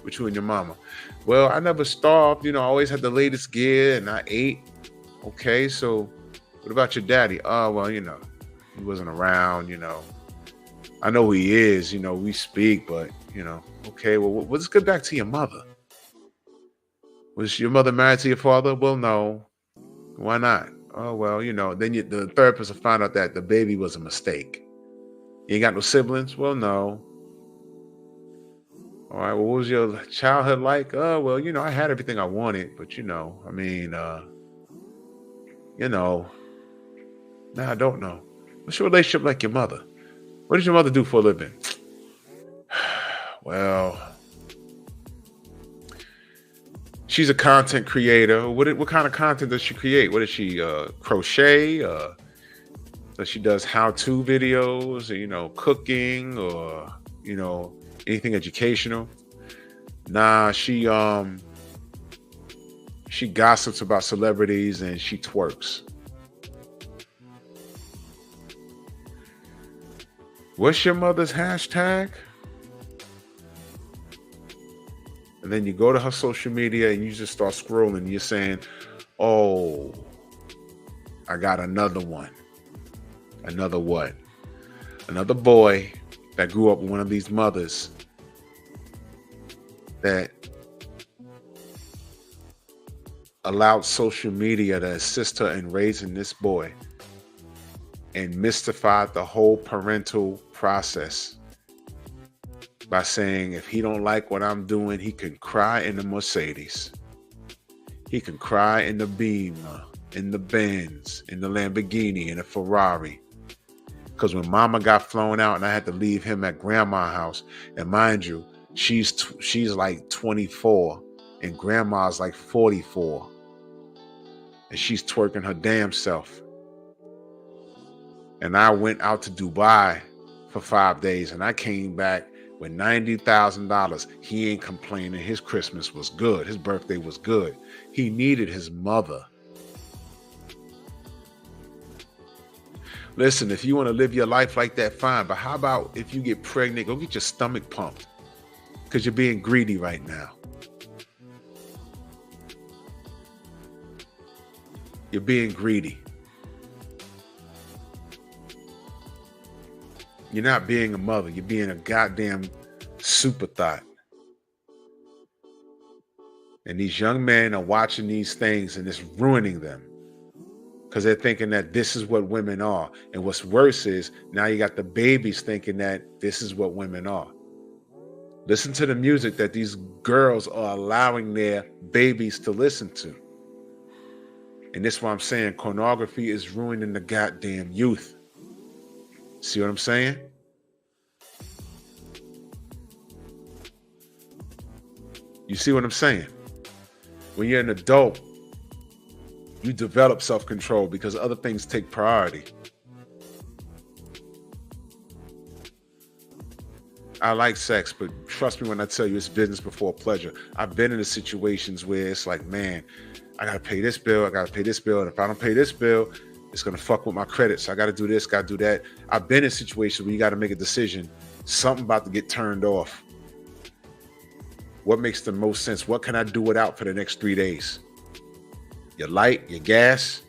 Speaker 1: with you and your mama? Well, I never starved. I always had the latest gear and I ate. Okay, so what about your daddy? Oh, well, he wasn't around, I know who he is, we speak, but, okay, well, let's get back to your mother. Was your mother married to your father? Well, no. Why not? Oh, well, then the therapist will find out that the baby was a mistake. You ain't got no siblings? Well, no. All right, well, what was your childhood like? Oh, well, I had everything I wanted, but, nah, I don't know. What's your relationship like your mother? What does your mother do for a living? Well, she's a content creator. What kind of content does she create? What does she crochet? Does she does how-to videos, or, cooking, or anything educational? Nah, she gossips about celebrities and she twerks. What's your mother's hashtag? And then you go to her social media and you just start scrolling. You're saying, Oh, I got another one. Another what? Another boy that grew up with one of these mothers that allowed social media to assist her in raising this boy and mystified the whole parental process by saying if he don't like what I'm doing, he can cry in the Mercedes. He can cry in the Beamer, in the Benz, in the Lamborghini, in the Ferrari. Because when mama got flown out and I had to leave him at grandma's house, and mind you, she's like 24 and grandma's like 44. And she's twerking her damn self. And I went out to Dubai for 5 days and I came back with $90,000. He ain't complaining. His Christmas was good. His birthday was good. He needed his mother. Listen, if you want to live your life like that, fine. But how about if you get pregnant, go get your stomach pumped because you're being greedy right now. You're being greedy. You're not being a mother. You're being a goddamn super thought. And these young men are watching these things and it's ruining them because they're thinking that this is what women are. And what's worse is now you got the babies thinking that this is what women are. Listen to the music that these girls are allowing their babies to listen to. And this is why I'm saying pornography is ruining the goddamn youth. See what I'm saying? You see what I'm saying? When you're an adult, you develop self-control because other things take priority. I like sex, but trust me when I tell you it's business before pleasure. I've been in the situations where it's like, man, I got to pay this bill. I got to pay this bill. And if I don't pay this bill, it's going to fuck with my credit. So I got to do this, got to do that. I've been in situations where you got to make a decision. Something about to get turned off. What makes the most sense? What can I do without for the next 3 days? Your light, your gas,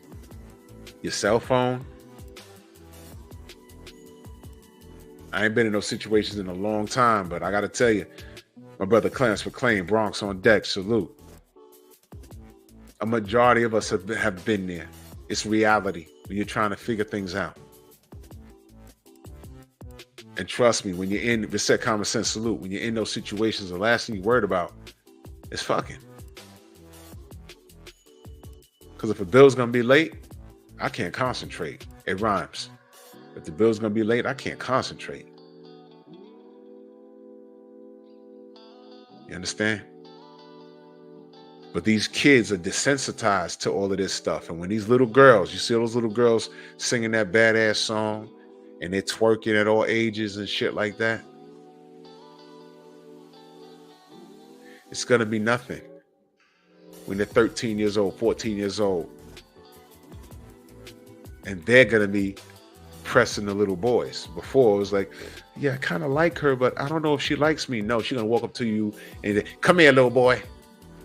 Speaker 1: your cell phone. I ain't been in those situations in a long time, but I got to tell you, my brother Clarence McClain, Bronx on deck, salute. A majority of us have been there. It's reality when you're trying to figure things out. And trust me, when you're in, Reset Common Sense, salute, when you're in those situations, the last thing you're worried about is fucking. Because if a bill's going to be late, I can't concentrate. It rhymes. If the bill's going to be late, I can't concentrate. You understand? But these kids are desensitized to all of this stuff. And when these little girls, you see those little girls singing that badass song and they're twerking at all ages and shit like that, it's going to be nothing when they're 13 years old, 14 years old. And they're going to be pressing the little boys. Before it was like, yeah, I kind of like her, but I don't know if she likes me. No, she's going to walk up to you and come here, little boy.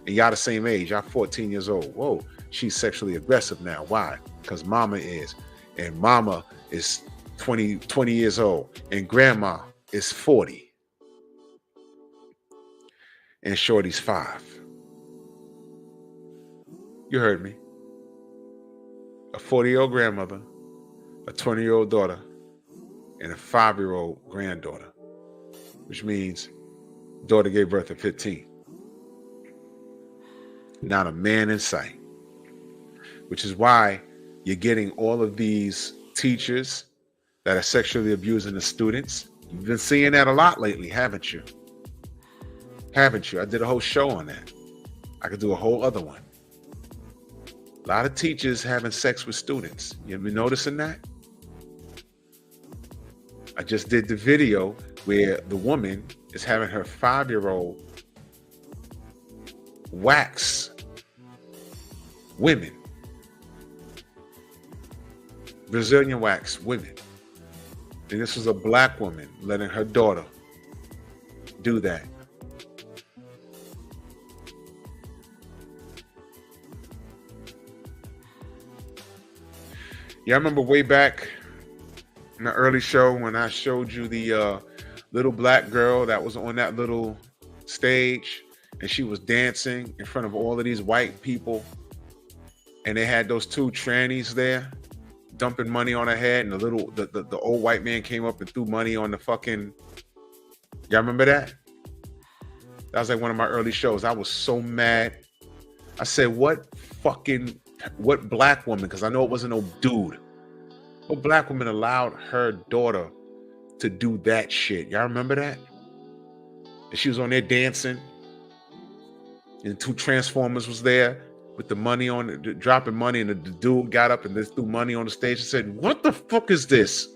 Speaker 1: And y'all the same age. Y'all 14 years old. Whoa, she's sexually aggressive now. Why? Because mama is. And mama is 20 years old. And grandma is 40. And shorty's 5. You heard me. A 40-year-old grandmother, a 20-year-old daughter, and a 5-year-old granddaughter. Which means daughter gave birth at 15. Not a man in sight. Which is why you're getting all of these teachers that are sexually abusing the students. You've been seeing that a lot lately, haven't you? Haven't you? I did a whole show on that. I could do a whole other one. A lot of teachers having sex with students. You been noticing that? I just did the video where the woman is having her 5-year-old wax women. Brazilian wax women. And this was a black woman letting her daughter do that. Yeah, I remember way back in the early show when I showed you the little black girl that was on that little stage and she was dancing in front of all of these white people, and they had those two trannies there dumping money on her head, and the old white man came up and threw money on the fucking. Y'all remember that? That was like one of my early shows. I was so mad. I said, what black woman, because I know it wasn't no dude, what black woman allowed her daughter to do that shit? Y'all remember that? And she was on there dancing, and two Transformers was there with the money on it, dropping money, and the dude got up and just threw money on the stage and said, what the fuck is this?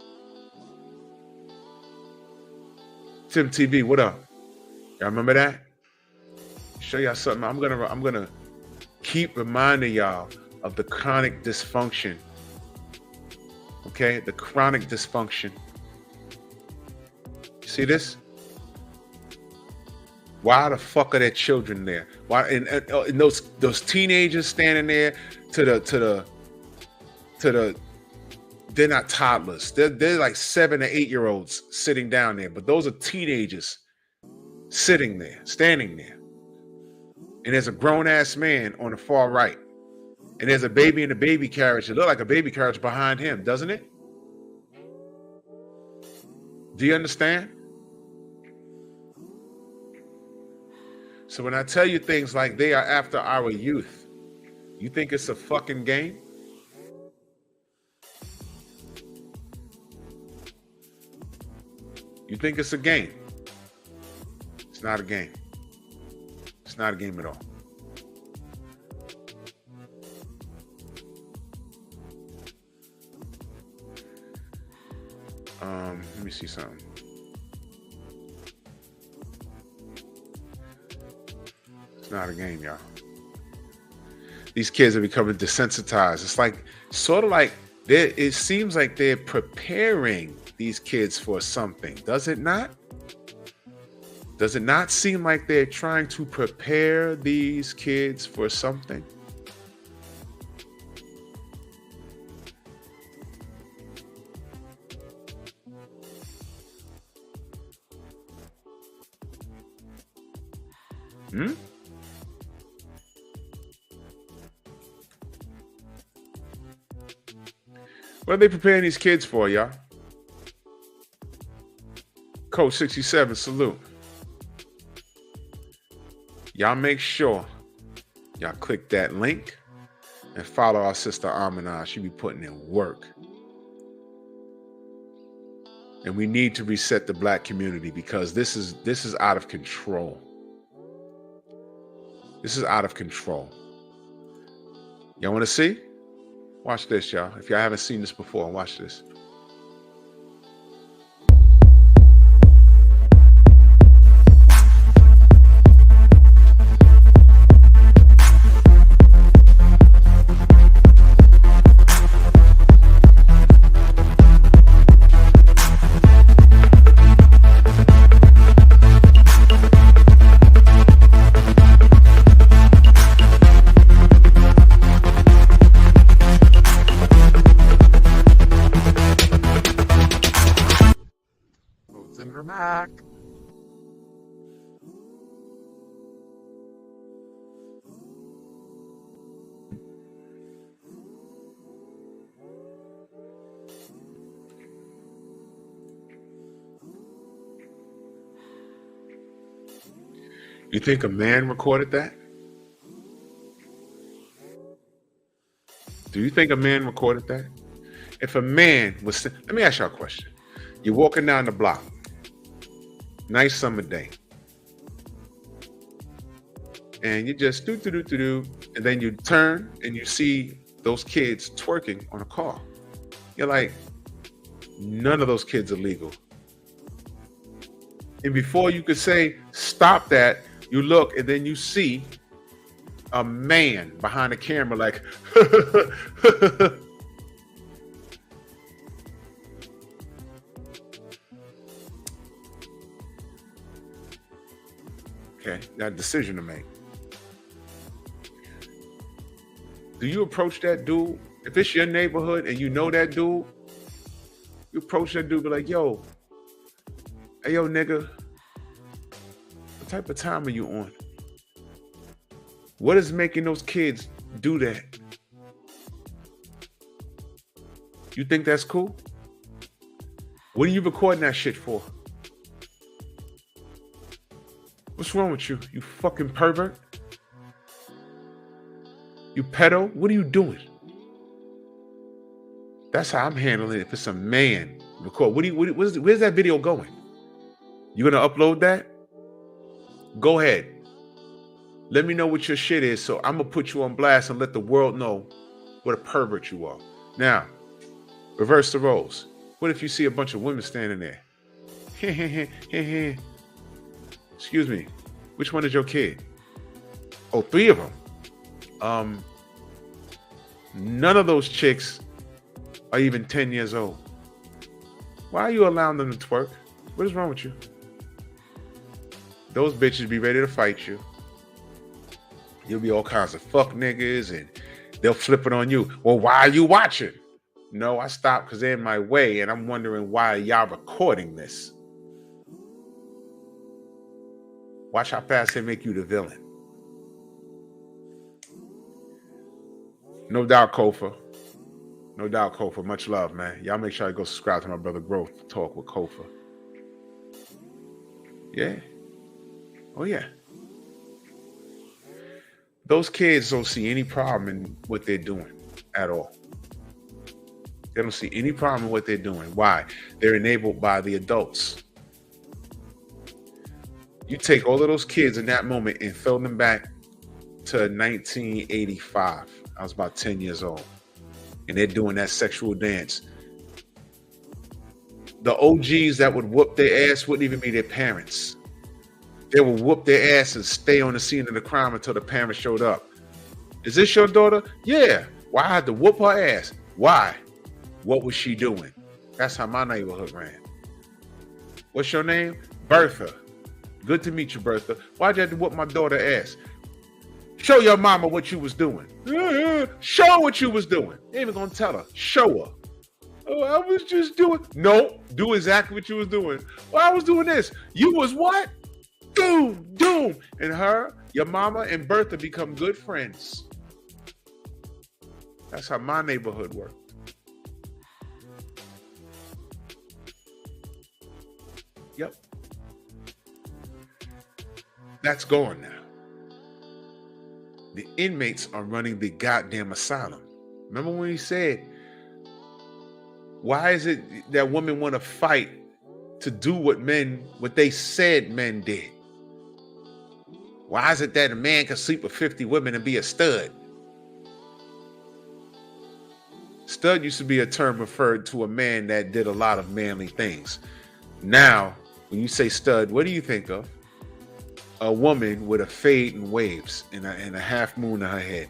Speaker 1: Tim TV, what up? Y'all remember that? Show y'all something. I'm gonna keep reminding y'all of the chronic dysfunction. Okay, the chronic dysfunction. You see this? Why the fuck are there children there? Why and those teenagers standing there to the they're not toddlers. They're like 7 to 8 year olds sitting down there, but those are teenagers sitting there, standing there. And there's a grown ass man on the far right. And there's a baby in the baby carriage. It looks like a baby carriage behind him, doesn't it? Do you understand? So when I tell you things like they are after our youth, you think it's a fucking game? You think it's a game? It's not a game. It's not a game at all. Let me see something. It's not a game, y'all. These kids are becoming desensitized. It's like, sort of like, it seems like they're preparing these kids for something. Does it not? Does it not seem like they're trying to prepare these kids for something? What are they preparing these kids for, y'all? Code 67, salute. Y'all make sure y'all click that link and follow our sister Amina. She be putting in work. And we need to reset the black community because this is out of control. This is out of control. Y'all want to see? Watch this, y'all. If y'all haven't seen this before, watch this. Back. You think a man recorded that? Do you think a man recorded that? If a man was, let me ask y'all a question. You're walking down the block. Nice summer day. And you just do, and then you turn and you see those kids twerking on a car. You're like, none of those kids are legal. And before you could say, stop that, you look and then you see a man behind the camera like, okay, got a decision to make. Do you approach that dude If it's your neighborhood and you know that dude, you approach that dude, be like, yo, hey, yo, nigga, what type of time are you on? What is making those kids do that? You think that's cool? What are you recording that shit for? What's wrong with you? You fucking pervert? You pedo? What are you doing? That's how I'm handling it. If it's a man, record. Where's that video going? You gonna upload that? Go ahead. Let me know what your shit is, so I'm gonna put you on blast and let the world know what a pervert you are. Now, reverse the roles. What if you see a bunch of women standing there? Excuse me. Which one is your kid? Oh, 3 of them. None of those chicks are even 10 years old. Why are you allowing them to twerk? What is wrong with you? Those bitches be ready to fight you. You'll be all kinds of fuck niggas and they'll flip it on you. Well, why are you watching? No, I stopped because they're in my way and I'm wondering why y'all recording this. Watch how fast they make you the villain. No doubt, Kofa. No doubt, Kofa. Much love, man. Y'all make sure you go subscribe to my brother Growth Talk with Kofa. Yeah. Oh, yeah. Those kids don't see any problem in what they're doing at all. They don't see any problem in what they're doing. Why? They're enabled by the adults. You take all of those kids in that moment and throw them back to 1985. I was about 10 years old. And they're doing that sexual dance. The OGs that would whoop their ass wouldn't even be their parents. They would whoop their ass and stay on the scene of the crime until the parents showed up. Is this your daughter? Yeah. Why I had to whoop her ass? Why? What was she doing? That's how my neighborhood ran. What's your name? Bertha. Good to meet you, Bertha. Why'd you have to whoop my daughter ass? Show your mama what you was doing. Show her what you was doing. You ain't even gonna tell her. Show her. Oh, I was just doing. No, do exactly what you was doing. Well, I was doing this. You was what? Doom, doom. And her, your mama, and Bertha become good friends. That's how my neighborhood worked. Yep. That's gone now. The inmates are running the goddamn asylum. Remember when he said, why is it that women want to fight to do what they said men did? Why is it that a man can sleep with 50 women and be a stud? Stud used to be a term referred to a man that did a lot of manly things. Now, when you say stud, what do you think of? A woman with a fade and waves and a half moon on her head.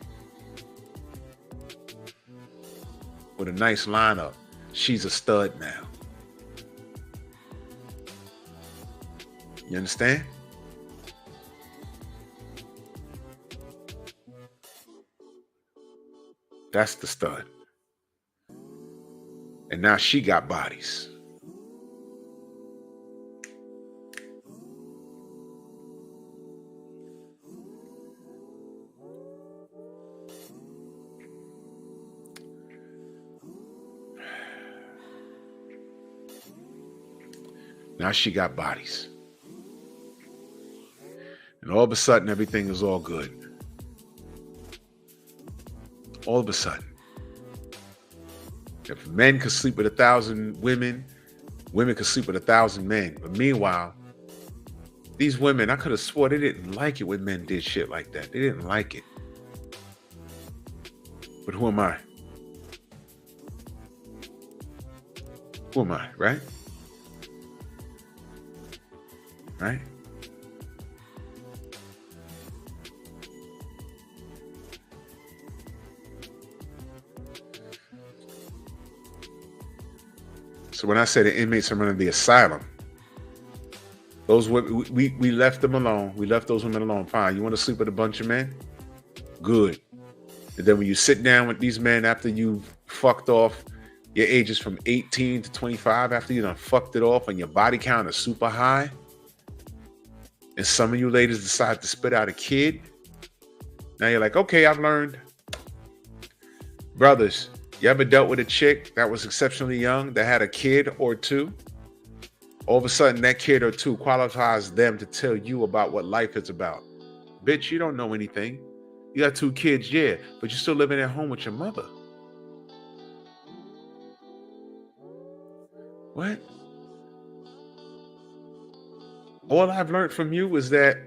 Speaker 1: With a nice lineup. She's a stud now. You understand? That's the stud. And now she got bodies. Now she got bodies. And all of a sudden, everything is all good. All of a sudden. If men could sleep with 1,000 women, women could sleep with 1,000 men. But meanwhile, these women, I could have swore they didn't like it when men did shit like that. They didn't like it. But who am I? Who am I, right? Right? So when I say the inmates are running the asylum, those we left them alone. We left those women alone. Fine. You want to sleep with a bunch of men? Good. And then when you sit down with these men after you've fucked off your ages from 18 to 25, after you done fucked it off and your body count is super high, and some of you ladies decide to spit out a kid, now you're like, okay, I've learned. Brothers, you ever dealt with a chick that was exceptionally young that had a kid or two? All of a sudden, that kid or two qualifies them to tell you about what life is about. Bitch, you don't know anything. You got 2 kids, yeah, but you're still living at home with your mother. What? All I've learned from you is that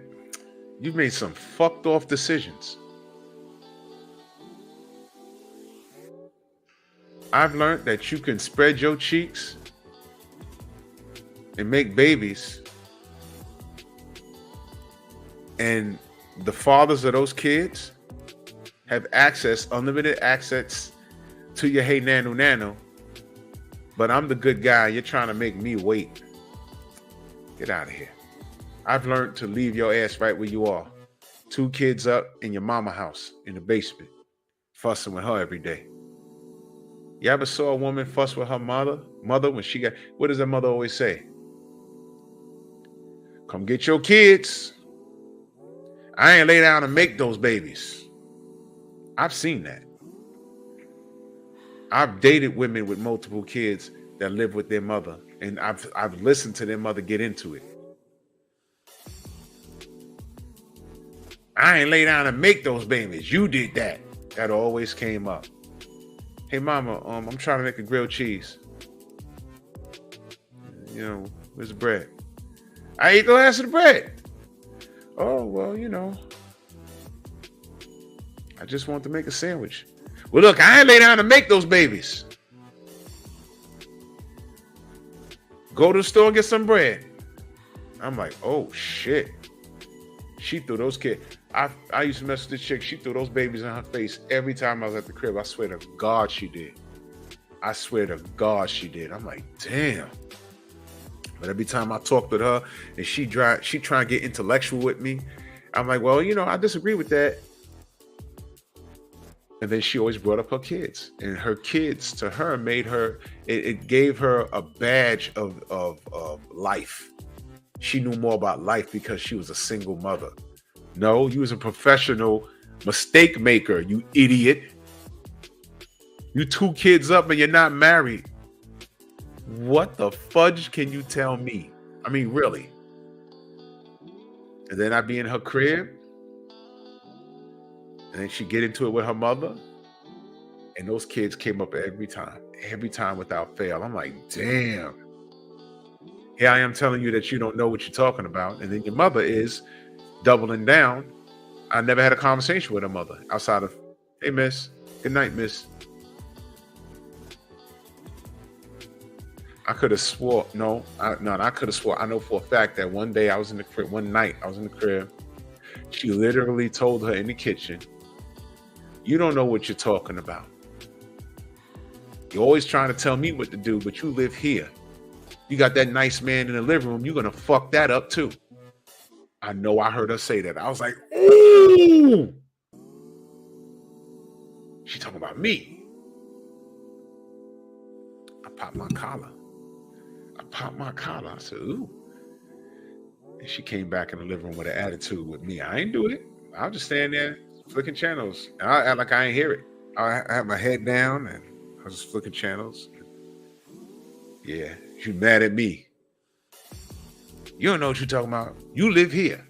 Speaker 1: you've made some fucked off decisions. I've learned that you can spread your cheeks and make babies, and the fathers of those kids have unlimited access to your hey nano, but I'm the good guy. You're trying to make me wait. Get out of here. I've learned to leave your ass right where you are. 2 kids up in your mama house in the basement, fussing with her every day. You ever saw a woman fuss with her mother when she got, what does her mother always say? Come get your kids. I ain't lay down and make those babies. I've seen that. I've dated women with multiple kids that live with their mother, and I've listened to their mother get into it. I ain't lay down and make those babies. You did that. That always came up. Hey mama, I'm trying to make a grilled cheese. You know, where's the bread? I ate the last of the bread. Oh, well, you know, I just want to make a sandwich. Well, look, I ain't lay down to make those babies. Go to the store and get some bread. I'm like, oh shit. She threw those kids. I used to mess with this chick. She threw those babies in her face every time I was at the crib. I swear to God she did. I swear to God she did. I'm like, damn. But every time I talked with her and she trying to get intellectual with me, I'm like, well, you know, I disagree with that. And then she always brought up her kids, and her kids to her made her, it gave her a badge of life. She knew more about life because she was a single mother. No, you was a professional mistake maker, you idiot. You 2 kids up and you're not married. What the fudge can you tell me? I mean, really? And then I'd be in her crib, and then she'd get into it with her mother, and those kids came up every time without fail. I'm like, damn. Here I am telling you that you don't know what you're talking about, and then your mother is doubling down. I never had a conversation with her mother outside of, hey, miss, good night, miss. I could have swore, I could have swore, I know for a fact that one night I was in the crib, she literally told her in the kitchen, you don't know what you're talking about. You're always trying to tell me what to do, but you live here. You got that nice man in the living room, you're going to fuck that up too. I know I heard her say that. I was like, ooh. She talking about me. I popped my collar. I said, ooh. And she came back in the living room with an attitude with me. I ain't do it. I'll just stand there flicking channels. And I act like I ain't hear it. I had my head down and I was just flicking channels. Yeah, you mad at me. You don't know what you're talking about. You live here.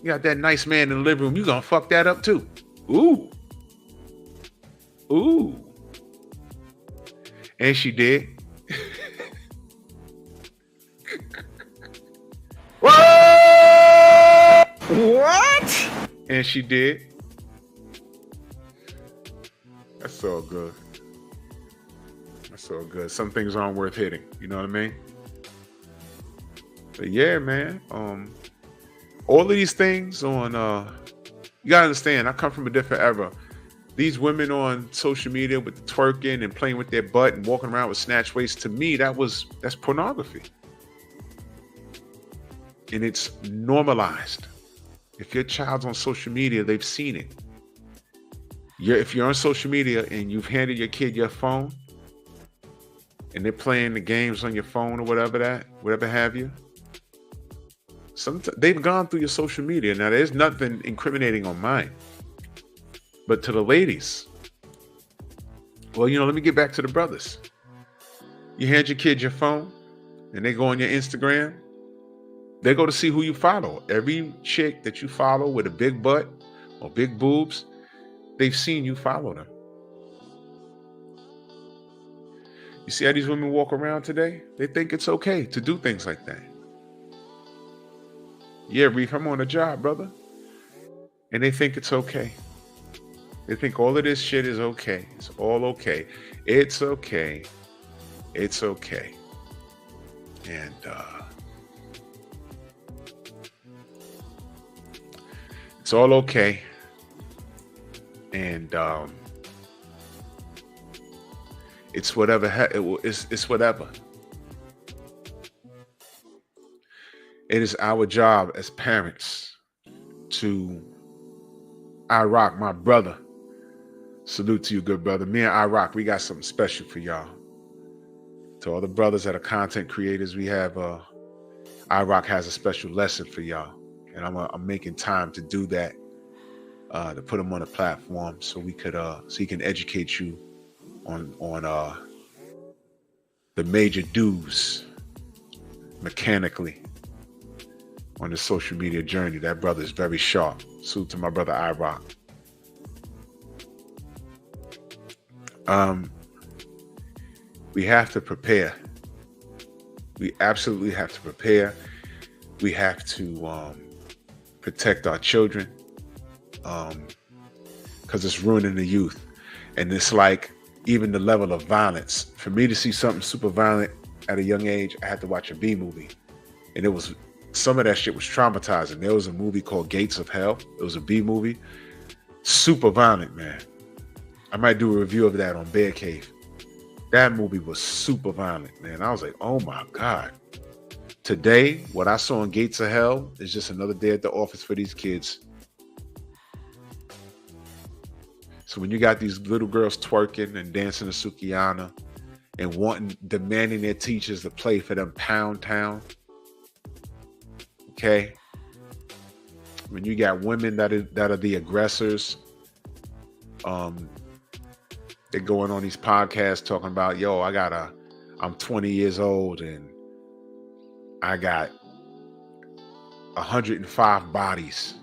Speaker 1: You got that nice man in the living room. You gonna fuck that up too. Ooh. Ooh. And she did. What? And she did. That's so good. That's so good. Some things aren't worth hitting. You know what I mean? But yeah, man. All of these things on you gotta understand, I come from a different era. These women on social media with the twerking and playing with their butt and walking around with snatch waists, to me, that's pornography. And it's normalized. If your child's on social media, they've seen it. if you're on social media and you've handed your kid your phone and they're playing the games on your phone or whatever have you, they've gone through your social media. Now, there's nothing incriminating on mine, but to the ladies, well, let me get back to the brothers. You hand your kid your phone and they go on your Instagram. They go to see who you follow. Every chick that you follow with a big butt or big boobs, they've seen you follow them. You see how these women walk around today? They think it's okay to do things like that. Yeah, Reef, I'm on a job, brother. And they think it's okay. They think all of this shit is okay. It's all okay. It's okay. It's okay. And it's all okay. And it's whatever. It's whatever. It is our job as parents to rock, my brother. Salute to you, good brother. Me and rock, we got something special for y'all. To all the brothers that are content creators, we have rock has a special lesson for y'all, and I'm making time to do that, to put him on a platform so we could so he can educate you on the major do's mechanically on the social media journey. That brother is very sharp. Salute to my brother rock. We have to prepare. We absolutely have to prepare. We have to protect our children, because it's ruining the youth. And it's like even the level of violence. For me to see something super violent at a young age, I had to watch a B movie. And some of that shit was traumatizing. There was a movie called Gates of Hell. It was a B movie. Super violent, man. I might do a review of that on Bear Cave. That movie was super violent, man. I was like, oh my God. Today, what I saw in Gates of Hell is just another day at the office for these kids. So when you got these little girls twerking and dancing to Sukiyana and demanding their teachers to play for them Pound Town, okay? When you got women that are the aggressors, they're going on these podcasts talking about, yo, I'm 20 years old and I got 105 bodies.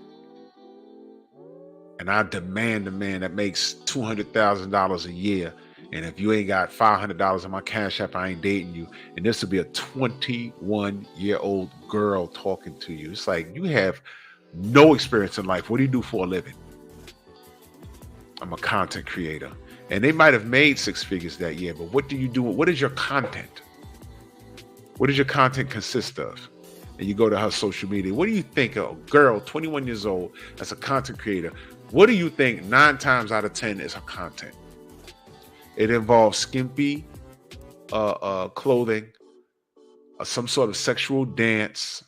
Speaker 1: And I demand a man that makes $200,000 a year. And if you ain't got $500 in my Cash App, I ain't dating you. And this will be a 21-year-old girl talking to you. It's like, you have no experience in life. What do you do for a living? I'm a content creator. And they might have made 6 figures that year, but what do you do? What is your content? What does your content consist of? And you go to her social media. What do you think a girl, 21 years old, that's a content creator, what do you think 9 times out of 10 is her content? It involves skimpy clothing, some sort of sexual dance,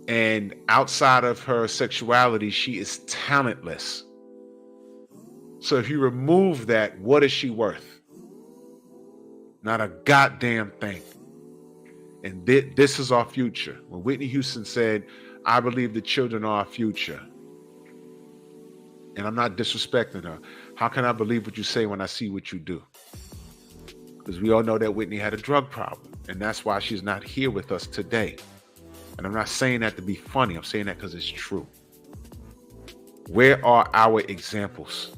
Speaker 1: and outside of her sexuality, she is talentless. So if you remove that, what is she worth? Not a goddamn thing. And this is our future. When Whitney Houston said, I believe the children are our future. And I'm not disrespecting her. How can I believe what you say when I see what you do? Because we all know that Whitney had a drug problem. And that's why she's not here with us today. And I'm not saying that to be funny. I'm saying that because it's true. Where are our examples?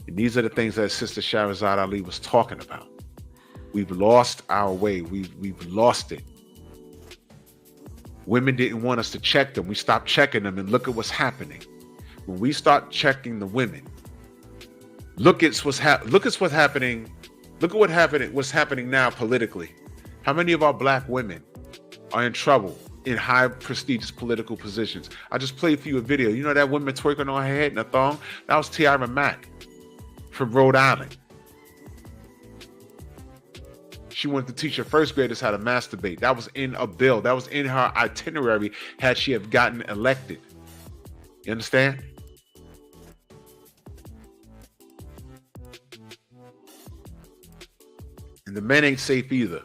Speaker 1: And these are the things that Sister Shahrazad Ali was talking about. We've lost our way. We've lost it. Women didn't want us to check them. We stopped checking them, and look at what's happening. When we start checking the women, look at what's happening. Look at what's happening now politically. How many of our black women are in trouble in high prestigious political positions? I just played for you a video. You know that woman twerking on her head in a thong? That was Tiara Mack from Rhode Island. She wanted to teach her first graders how to masturbate. That was in a bill. That was in her itinerary had she have gotten elected. You understand? And the men ain't safe either.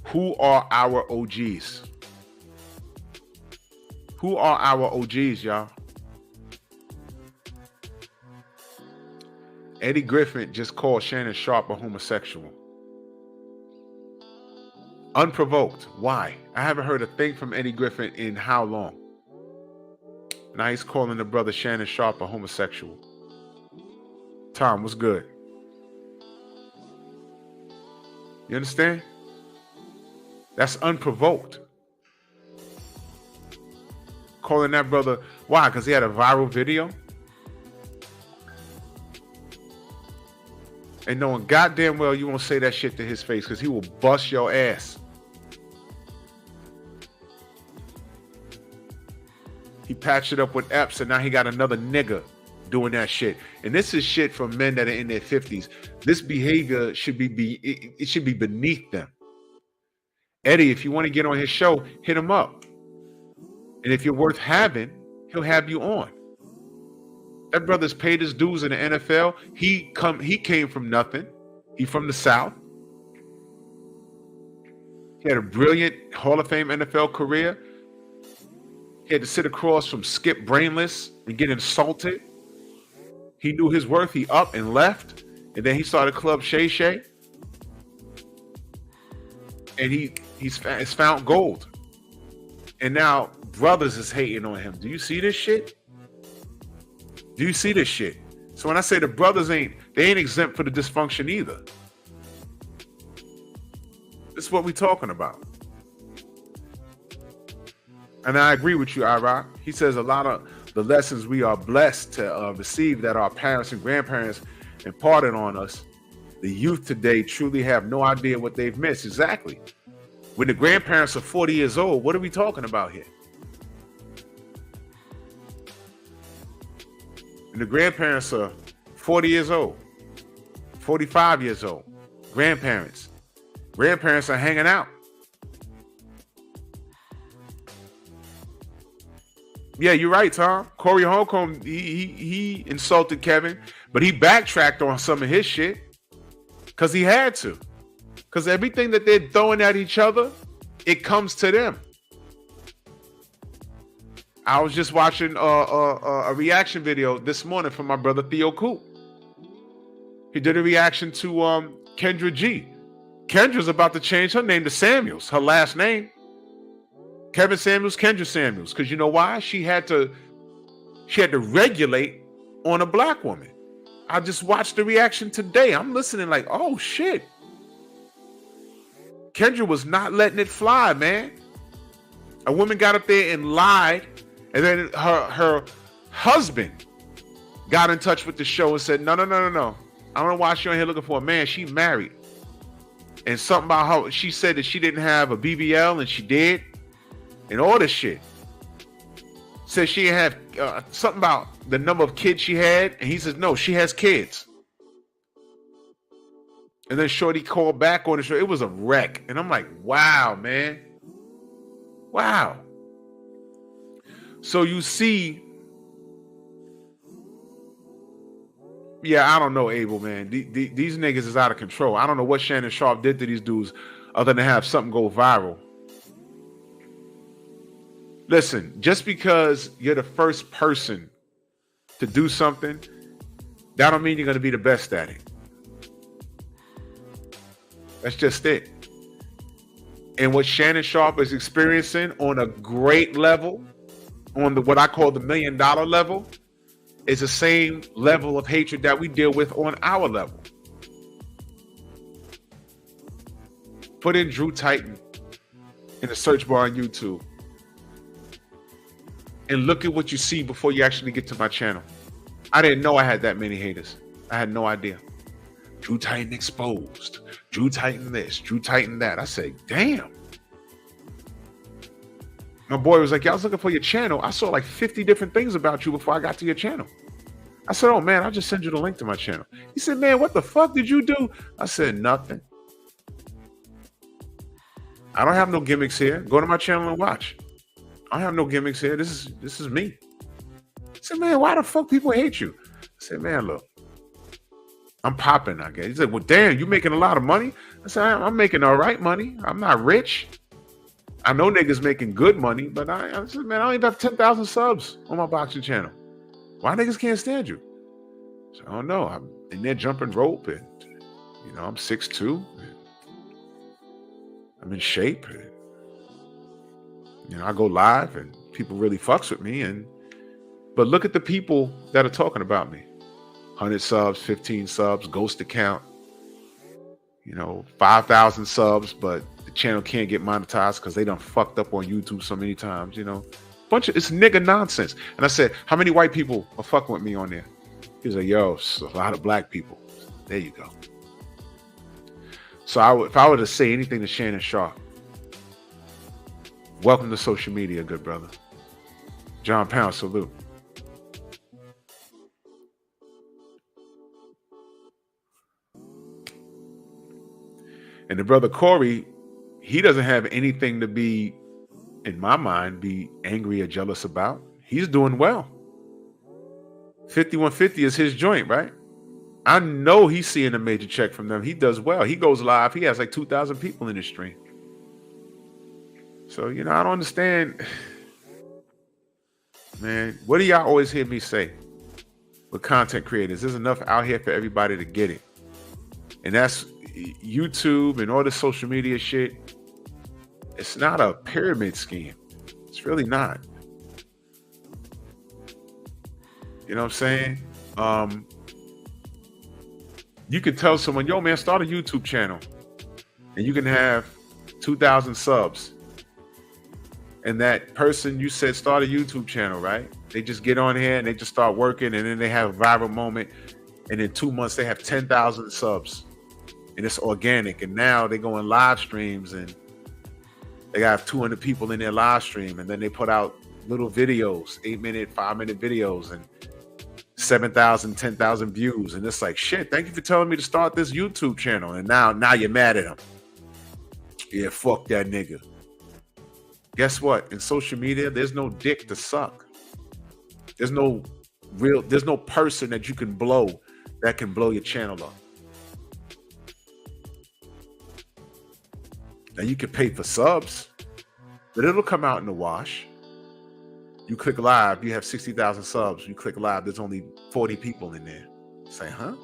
Speaker 1: Who are our OGs? Who are our OGs, y'all? Eddie Griffin just called Shannon Sharpe a homosexual. Unprovoked. Why? I haven't heard a thing from Eddie Griffin in how long? Now he's calling the brother Shannon Sharpe a homosexual. Tom, what's good? You understand? That's unprovoked. Calling that brother, why? Because he had a viral video? And knowing goddamn well you won't say that shit to his face because he will bust your ass. He patched it up with Epps and now he got another nigga doing that shit. And this is shit from men that are in their 50s. This behavior should be it should be beneath them. Eddie, if you want to get on his show, hit him up. And if you're worth having, he'll have you on. That brother's paid his dues in the NFL. He came from nothing. He from the South. He had a brilliant Hall of Fame NFL career. He had to sit across from Skip Brainless and get insulted. He knew his worth. He up and left. And then he started Club Shay Shay. And he's found gold. And now brothers is hating on him. Do you see this shit? Do you see this shit? So when I say the brothers they ain't exempt for the dysfunction either. This is what we talking about. And I agree with you, Ira. He says a lot of the lessons we are blessed to receive that our parents and grandparents imparted on us, the youth today truly have no idea what they've missed. Exactly. When the grandparents are 40 years old, what are we talking about here? When the grandparents are 40 years old, 45 years old, grandparents are hanging out. Yeah, you're right, Tom. Corey Holcomb, he insulted Kevin, but he backtracked on some of his shit because he had to. Because everything that they're throwing at each other, it comes to them. I was just watching a reaction video this morning from my brother Theo Coop. He did a reaction to Kendra G. Kendra's about to change her name to Samuels, her last name. Kevin Samuels, Kendra Samuels. Because you know why? She had to regulate on a black woman. I just watched the reaction today. I'm listening like, oh shit. Kendra was not letting it fly, man. A woman got up there and lied, and then her husband got in touch with the show and said, no. I don't know why she's on here looking for a man. She married. And something about how she said that she didn't have a BBL and she did. And all this shit. Said she didn't have something about the number of kids she had. And he says, no, she has kids. And then Shorty called back on the show. It was a wreck. And I'm like, wow, man. Wow. So you see, yeah, I don't know, Abel, man. These niggas is out of control. I don't know what Shannon Sharpe did to these dudes other than have something go viral. Listen, just because you're the first person to do something, that don't mean you're going to be the best at it. That's just it. And what Shannon Sharpe is experiencing on a great level, on what I call the $1 million level, is the same level of hatred that we deal with on our level. Put in Drew Titan in the search bar on YouTube. And look at what you see before you actually get to my channel. I didn't know I had that many haters. I had no idea. Drew Titan exposed. Drew Titan this. Drew Titan that. I said, damn. My boy was like, yeah, I was looking for your channel. I saw like 50 different things about you before I got to your channel. I said, oh man, I'll just send you the link to my channel. He said, man, what the fuck did you do? I said, nothing. I don't have no gimmicks here. Go to my channel and watch. I have no gimmicks here. This is me. I said, man, why the fuck people hate you? I said, man, look. I'm popping, I guess. He said, well, damn, you making a lot of money? I said, I'm making all right money. I'm not rich. I know niggas making good money, but I said, man, I don't even have 10,000 subs on my boxing channel. Why niggas can't stand you? So I don't know. I'm in there jumping rope, and I'm 6'2". I'm in shape. And, I go live, and people really fucks with me. But look at the people that are talking about me. 100 subs, 15 subs, ghost account. 5,000 subs, but the channel can't get monetized because they done fucked up on YouTube so many times. It's nigga nonsense. And I said, how many white people are fucking with me on there? He was like, yo, it's a lot of black people. There you go. So if I were to say anything to Shannon Sharp, welcome to social media, good brother. John Pound, salute. And the brother Corey, he doesn't have anything to be, in my mind, be angry or jealous about. He's doing well. 5150 is his joint, right? I know he's seeing a major check from them. He does well. He goes live. He has like 2,000 people in his stream. So, I don't understand. Man, what do y'all always hear me say with content creators? There's enough out here for everybody to get it. And that's YouTube and all this social media shit. It's not a pyramid scheme. It's really not. You know what I'm saying? You can tell someone, yo, man, start a YouTube channel. And you can have 2,000 subs. And that person you said start a YouTube channel, right? They just get on here and they just start working, and then they have a viral moment. And in 2 months, they have 10,000 subs. And it's organic. And now they go in live streams, and they got 200 people in their live stream. And then they put out little videos, 8-minute, 5-minute videos, and 7,000, 10,000 views. And it's like, shit, thank you for telling me to start this YouTube channel. And now you're mad at him. Yeah, fuck that nigga. Guess what? In social media, there's no dick to suck. There's no person that you can blow that can blow your channel up. Now you can pay for subs, but it'll come out in the wash. You click live, you have 60,000 subs. You click live, there's only 40 people in there. Say, huh?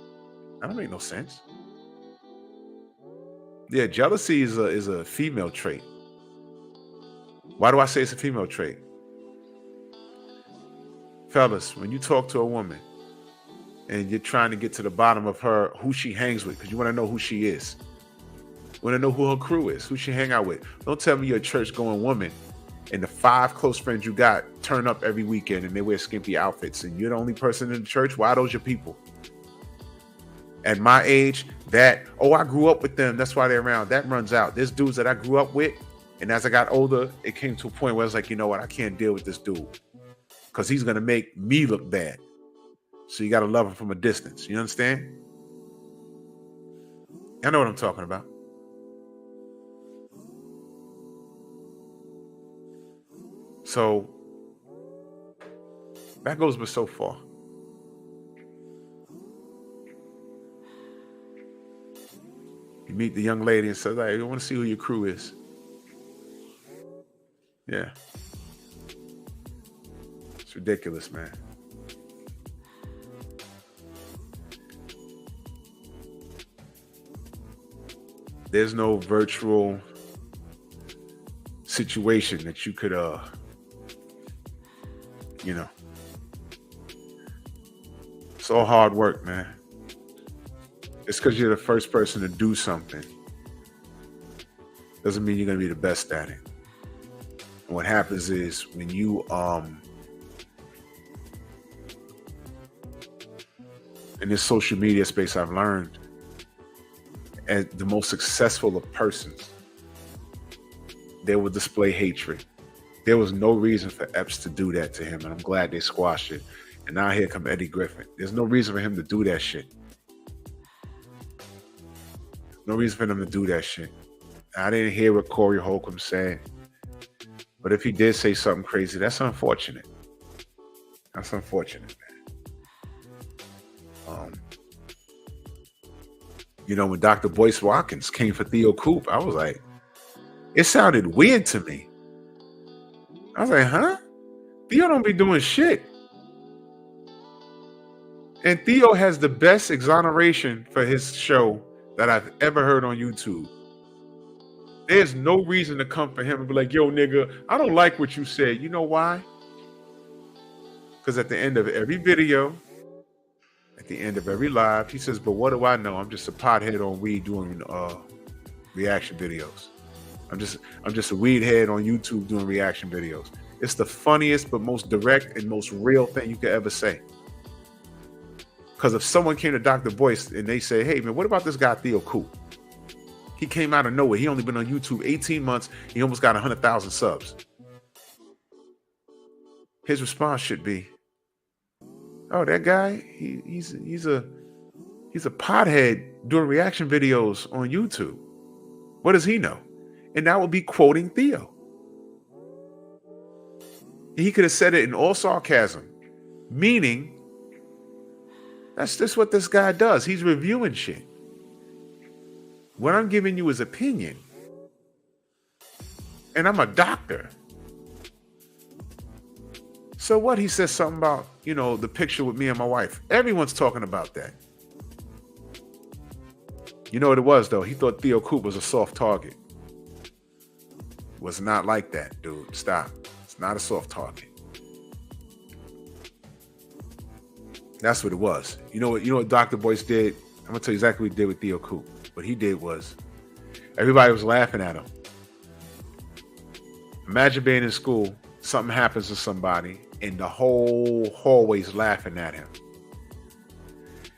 Speaker 1: That don't make no sense. Yeah, jealousy is a female trait. Why do I say it's a female trait? Fellas, when you talk to a woman and you're trying to get to the bottom of her, who she hangs with, because you want to know who she is. You want to know who her crew is, who she hang out with. Don't tell me you're a church-going woman and the 5 close friends you got turn up every weekend and they wear skimpy outfits and you're the only person in the church. Why are those your people? At my age, I grew up with them, that's why they're around. That runs out. There's dudes that I grew up with, and as I got older, it came to a point where I was like, you know what? I can't deal with this dude because he's going to make me look bad. So you got to love him from a distance. You understand? I know what I'm talking about. So that goes but so far. You meet the young lady and says, hey, I want to see who your crew is. Yeah. It's ridiculous, man. There's no virtual situation that you could, it's all hard work, man. It's because you're the first person to do something. Doesn't mean you're going to be the best at it. And what happens is when you, in this social media space, I've learned as the most successful of persons, they will display hatred. There was no reason for Epps to do that to him, and I'm glad they squashed it. And now here come Eddie Griffin. There's no reason for him to do that shit. No reason for them to do that shit. I didn't hear what Corey Holcomb said. But if he did say something crazy, that's unfortunate. That's unfortunate, man. You know, when Dr. Boyce Watkins came for Theo Coop, I was like, it sounded weird to me. I was like, huh? Theo don't be doing shit. And Theo has the best exoneration for his show that I've ever heard on YouTube. There's no reason to come for him and be like, yo, nigga, I don't like what you said. You know why? Because at the end of every video, at the end of every live, he says, but what do I know? I'm just a pothead on weed doing reaction videos. I'm just a weed head on YouTube doing reaction videos. It's the funniest but most direct and most real thing you could ever say. Because if someone came to Dr. Boyce and they say, hey man, what about this guy Theo Coop? He came out of nowhere. He only been on YouTube 18 months. He almost got 100,000 subs. His response should be, oh, that guy, he's a pothead doing reaction videos on YouTube. What does he know? And that would be quoting Theo. He could have said it in all sarcasm, meaning that's just what this guy does. He's reviewing shit. What I'm giving you is opinion. And I'm a doctor. So what? He says something about, you know, the picture with me and my wife. Everyone's talking about that. You know what it was, though? He thought Theo Coop was a soft target. Was not like that, dude. Stop. It's not a soft target. That's what it was. You know what Dr. Boyce did? I'm gonna tell you exactly what he did with Theo Coop. What he did was, everybody was laughing at him. Imagine being in school, something happens to somebody, and the whole hallway's laughing at him.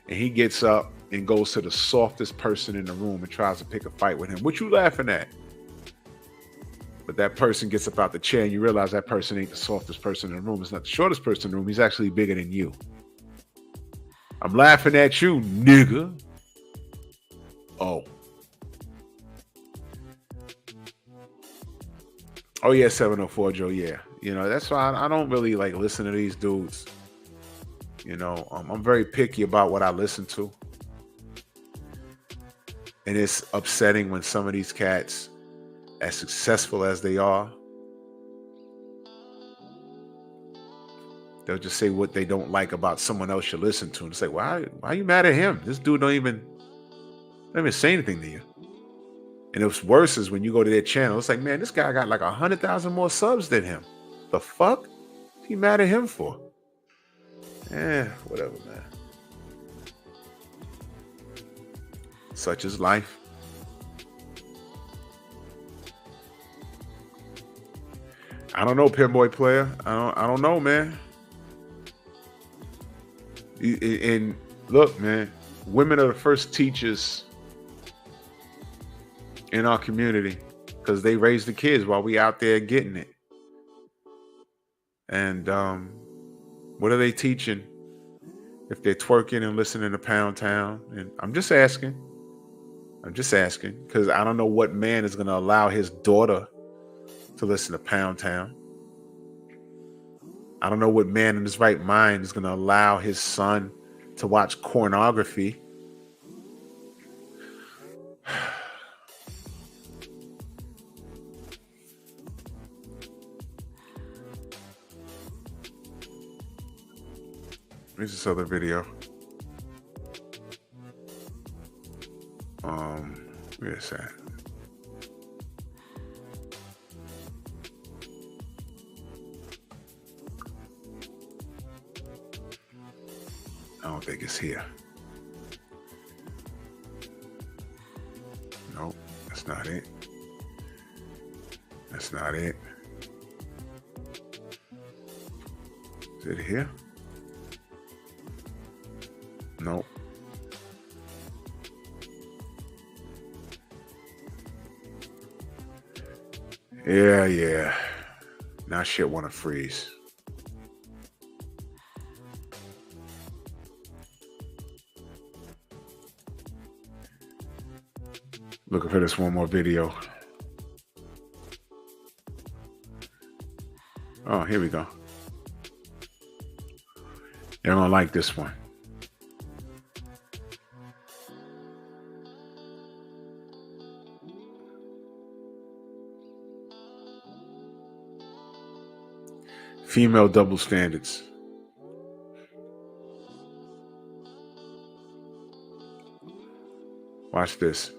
Speaker 1: And he gets up and goes to the softest person in the room and tries to pick a fight with him. What you laughing at? But that person gets up out the chair and you realize that person ain't the softest person in the room. It's not the shortest person in the room. He's actually bigger than you. I'm laughing at you, nigga. Oh. Oh yeah, 704 Joe, yeah. You know, that's why I don't really like listen to these dudes. You know, I'm very picky about what I listen to. And it's upsetting when some of these cats, as successful as they are, they'll just say what they don't like about someone else you listen to. And it's like, why are you mad at him? This dude don't even say anything to you. And what's worse is when you go to their channel, it's like, man, this guy got like 100,000 more subs than him. The fuck? What's he mad at him for? Whatever, man. Such is life. I don't know, Pinboy Player. I don't know, man. And look, man, women are the first teachers in our community because they raise the kids while we out there getting it. And what are they teaching if they're twerking and listening to Pound Town? And I'm just asking because I don't know what man is going to allow his daughter to listen to Pound Town. I don't know what man in his right mind is going to allow his son to watch Cornography. Here's this other video. Where is that? I don't think it's here. Nope, that's not it. That's not it. Is it here? Nope. Yeah. Now shit wanna freeze. Looking for this one more video. Oh, here we go. You're gonna like this one. Female double standards. Watch this.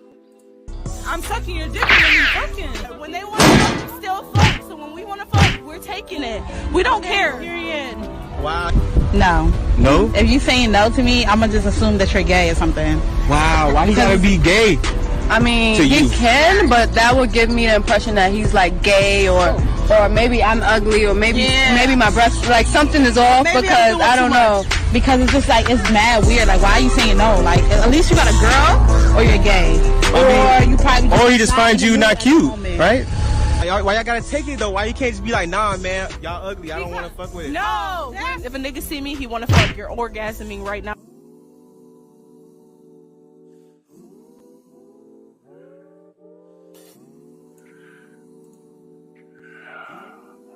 Speaker 2: I'm sucking your dick when you fucking. When they want to fuck, you still fuck. So when we want to fuck, we're taking it. We don't care. Period.
Speaker 4: Wow.
Speaker 5: No.
Speaker 4: No?
Speaker 5: If you saying no to me, I'm gonna just assume that you're gay or something.
Speaker 4: Wow, why he gotta be gay?
Speaker 6: I mean,
Speaker 4: To
Speaker 6: he
Speaker 4: you.
Speaker 6: can, but that would give me the impression that he's like gay or maybe I'm ugly or maybe my breasts, like something is off
Speaker 2: Maybe I'm
Speaker 6: because
Speaker 2: doing
Speaker 6: I
Speaker 2: too
Speaker 6: don't know.
Speaker 5: Because it's just like, it's mad weird. Like, why are you saying no? Like, at least you got a girl or you're gay. Or you probably
Speaker 4: Or he just finds you not cute,
Speaker 5: moment.
Speaker 4: right? Why y'all gotta take it though? Why you can't just be like, nah, man, y'all ugly. I don't want to fuck with it.
Speaker 2: No. If a nigga see me, he want to fuck. You're orgasming right now.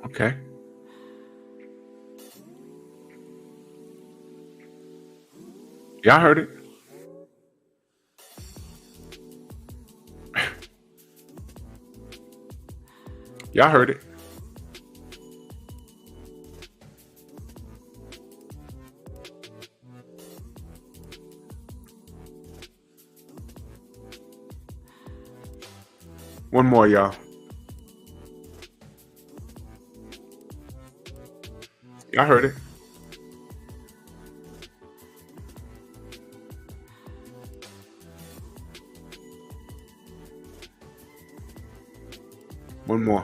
Speaker 1: Okay. Y'all heard it. Y'all heard it. One more, y'all. Y'all heard it. One more.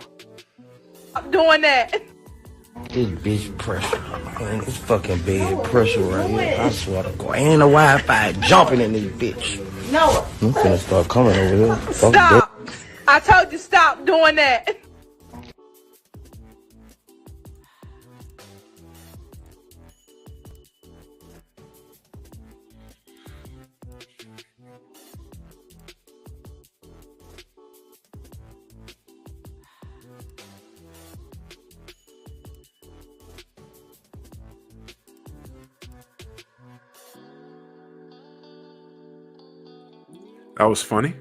Speaker 2: I'm doing that.
Speaker 7: This bitch pressure. Man, this fucking bed pressure right here. I swear to God. Ain't no Wi-Fi jumping in this bitch.
Speaker 2: No.
Speaker 7: I'm finna start coming over here. Fuck
Speaker 2: Stop. I told you stop doing that.
Speaker 1: That was funny.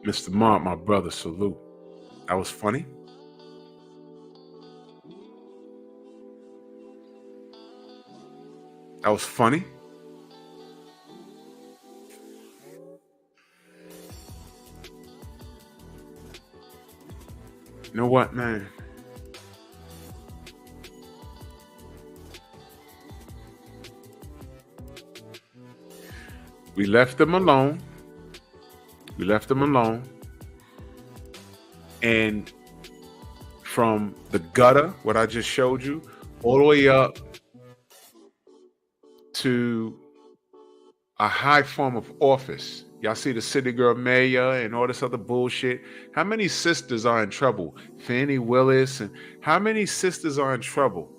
Speaker 1: Mr. Mark, my brother, salute. That was funny. That was funny. You know what, man? We left them alone. We left them alone. And from the gutter, what I just showed you, all the way up to a high form of office. Y'all see the city girl mayor and all this other bullshit. How many sisters are in trouble? Fannie Willis, and how many sisters are in trouble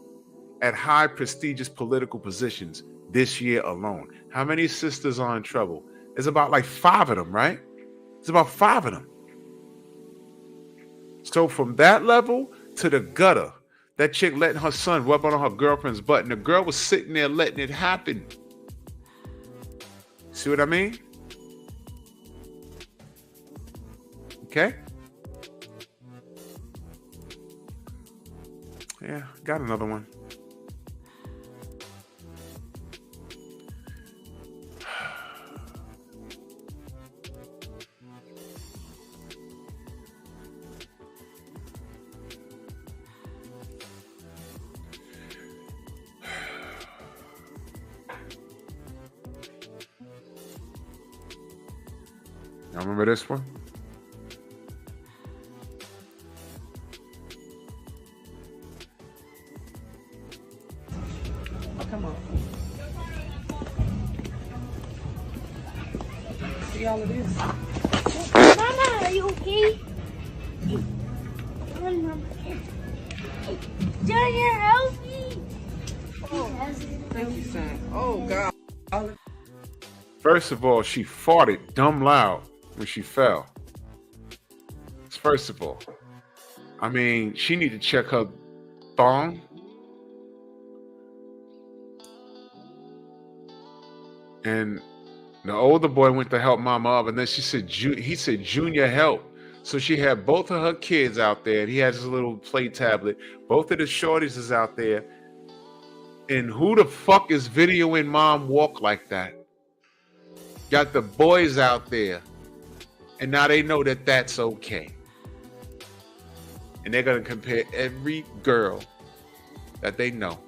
Speaker 1: at high prestigious political positions this year alone? How many sisters are in trouble? It's about like 5 of them, right? It's about 5 of them. So from that level to the gutter, that chick letting her son rub on her girlfriend's butt, and the girl was sitting there letting it happen. See what I mean? Okay. Yeah, got another one. Y'all remember this one?
Speaker 2: Come on. See all of this.
Speaker 8: Mama, are you okay? Come on, Mama. Junior, help me.
Speaker 2: Thank you, son. Oh, God.
Speaker 1: First of all, she farted dumb loud when she fell. First of all, I mean, she need to check her thong. And the older boy went to help mama up, and then she said, he said, Junior, help. So she had both of her kids out there, and he has his little play tablet. Both of the shorties is out there. And who the fuck is videoing mom walk like that? Got the boys out there. And now they know that that's okay. And they're going to compare every girl that they know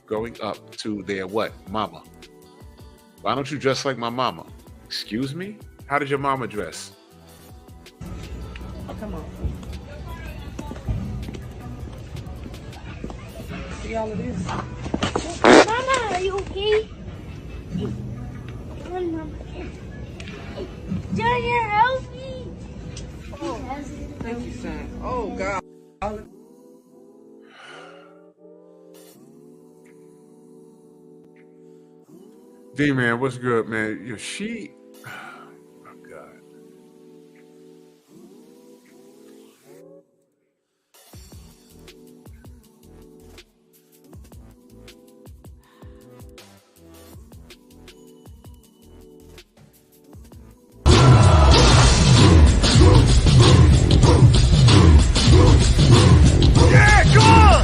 Speaker 1: growing up to their what? Mama. Why don't you dress like my mama? Excuse me? How did your mama dress?
Speaker 2: Oh, come on. See all of this?
Speaker 8: Mama, are you okay? Come on, Mama. Junior, help me.
Speaker 2: Oh, thank you, son. Oh, God.
Speaker 1: D-Man, what's good, man? Yo, she... Oh, God.
Speaker 7: Yeah, come on!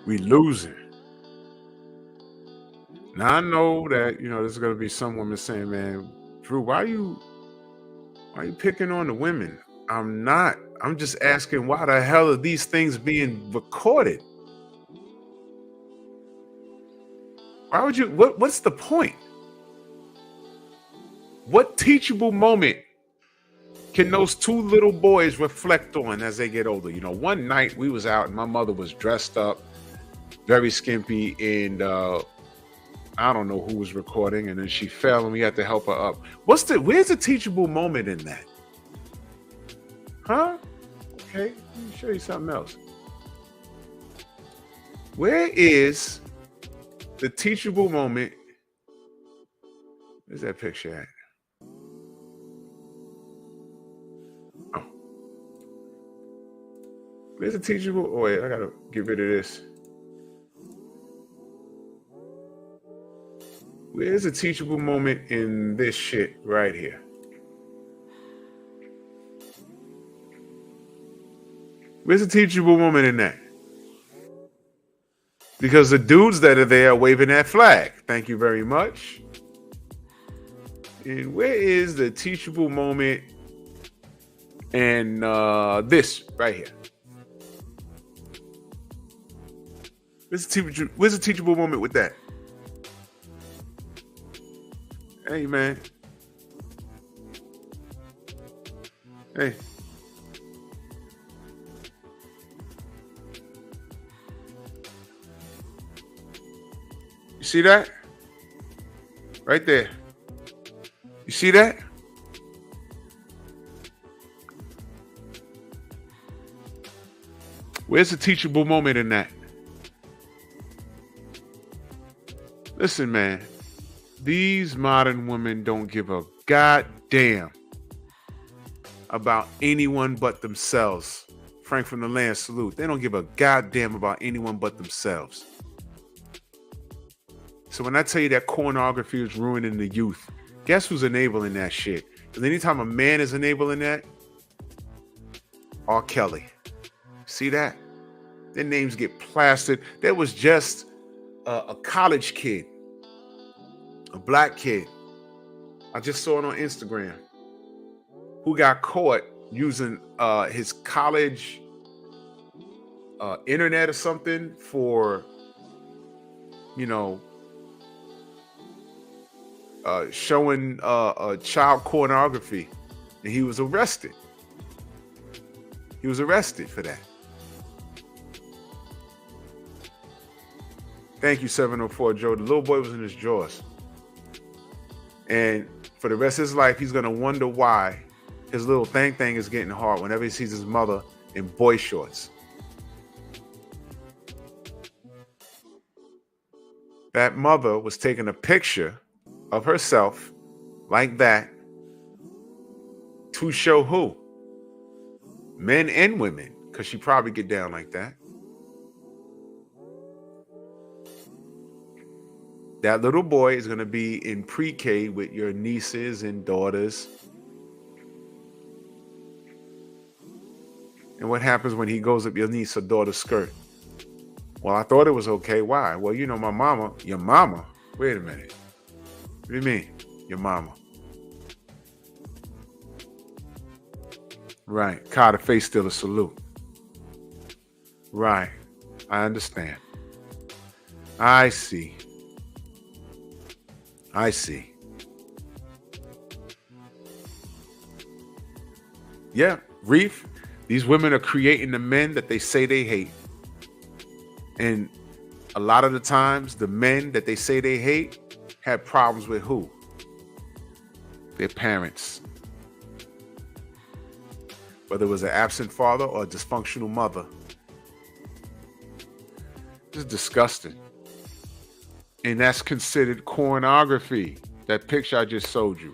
Speaker 1: We losing. Now I know that there's gonna be some women saying, "Man, Drew, why you picking on the women?" I'm not. I'm just asking, why the hell are these things being recorded? Why would you? What's the point? What teachable moment can those two little boys reflect on as they get older? One night we was out and my mother was dressed up, very skimpy, and I don't know who was recording, and then she fell and we had to help her up. Where's the teachable moment in that? Huh? Okay, let me show you something else. Where is the teachable moment? Where's that picture at? Oh. Where's the teachable? Oh, wait, I gotta get rid of this. Where's a teachable moment in this shit right here? Where's a teachable moment in that? Because the dudes that are there are waving that flag. Thank you very much. And where is the teachable moment in this right here? Where's the teachable moment with that? Hey, man. Hey. You see that? Right there. You see that? Where's the teachable moment in that? Listen, man. These modern women don't give a goddamn about anyone but themselves. Frank from the land, salute. They don't give a goddamn about anyone but themselves. So when I tell you that pornography is ruining the youth, guess who's enabling that shit? Because anytime a man is enabling that, R. Kelly. See that? Their names get plastered. There was just a college kid, a black kid. I just saw it on Instagram, who got caught using his college internet or something for, showing child pornography, and he was arrested. He was arrested for that. Thank you, 704 Joe. The little boy was in his drawers. And for the rest of his life, he's going to wonder why his little thing is getting hard whenever he sees his mother in boy shorts. That mother was taking a picture of herself like that to show who? Men and women, because she probably get down like that. That little boy is going to be in pre-K with your nieces and daughters. And what happens when he goes up your niece or daughter's skirt? Well, I thought it was okay. Why? Well, my mama, your mama. Wait a minute. What do you mean? Your mama. Right. Carter face still a salute. Right. I understand. I see. Yeah, Reef, these women are creating the men that they say they hate. And a lot of the times, the men that they say they hate have problems with who? Their parents. Whether it was an absent father or a dysfunctional mother. This is disgusting. And that's considered pornography. That picture I just showed you.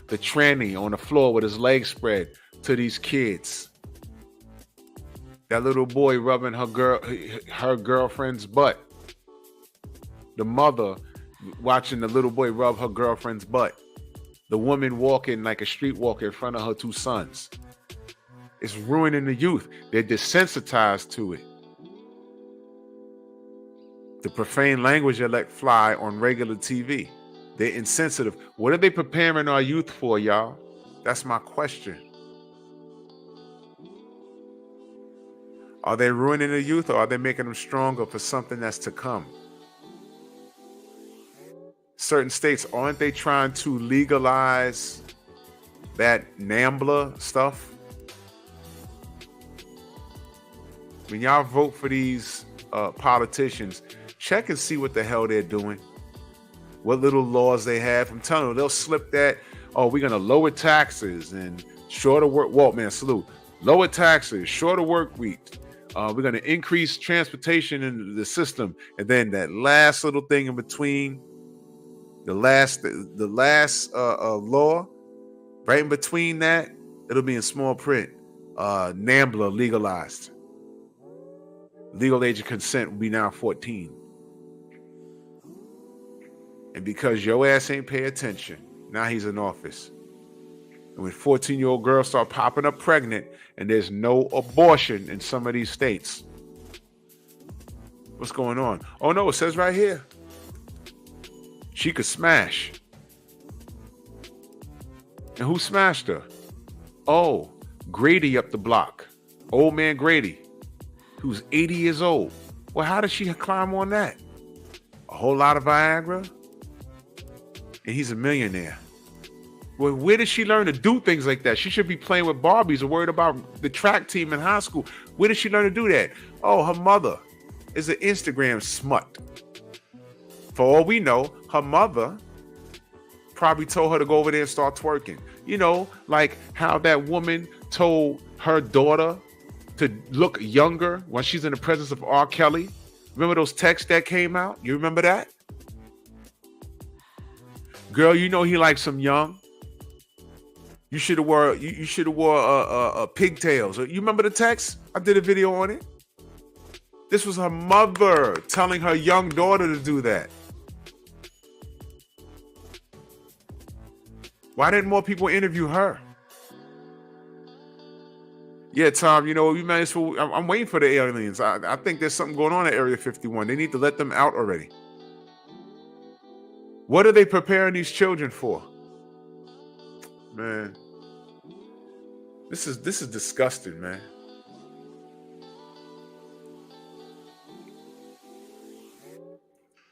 Speaker 1: The tranny on the floor with his legs spread to these kids. That little boy rubbing her girlfriend's butt. The mother watching the little boy rub her girlfriend's butt. The woman walking like a streetwalker in front of her two sons. It's ruining the youth. They're desensitized to it. The profane language they let fly on regular TV. They're insensitive. What are they preparing our youth for, y'all? That's my question. Are they ruining the youth, or are they making them stronger for something that's to come? Certain states, aren't they trying to legalize that NAMBLA stuff? When y'all vote for these politicians, check and see what the hell they're doing. What little laws they have. I'm telling you, they'll slip that. Oh, we're going to lower taxes and shorter work. Walt, man, salute. Lower taxes, shorter work week. We're going to increase transportation in the system. And then that last little thing in between, the last law, right in between that, it'll be in small print. NAMBLA legalized. Legal age of consent will be now 14. And because your ass ain't pay attention, now he's in office. And when 14-year-old girls start popping up pregnant and there's no abortion in some of these states. What's going on? Oh no, it says right here. She could smash. And who smashed her? Oh, Grady up the block. Old man Grady, who's 80 years old. Well, how did she climb on that? A whole lot of Viagra? And he's a millionaire. Well, where did she learn to do things like that? She should be playing with Barbies or worried about the track team in high school. Where did she learn to do that? Oh, her mother is an Instagram smut. For all we know, her mother probably told her to go over there and start twerking. You know, like how that woman told her daughter to look younger when she's in the presence of R. Kelly. Remember those texts that came out? You remember that? Girl, you know he likes some young. You should have wore pigtails. You remember the text? I did a video on it. This was her mother telling her young daughter to do that. Why didn't more people interview her? Yeah, Tom, you know, you might as well. I'm waiting for the aliens. I think there's something going on at Area 51. They need to let them out already. What are they preparing these children for? Man, this is disgusting, man.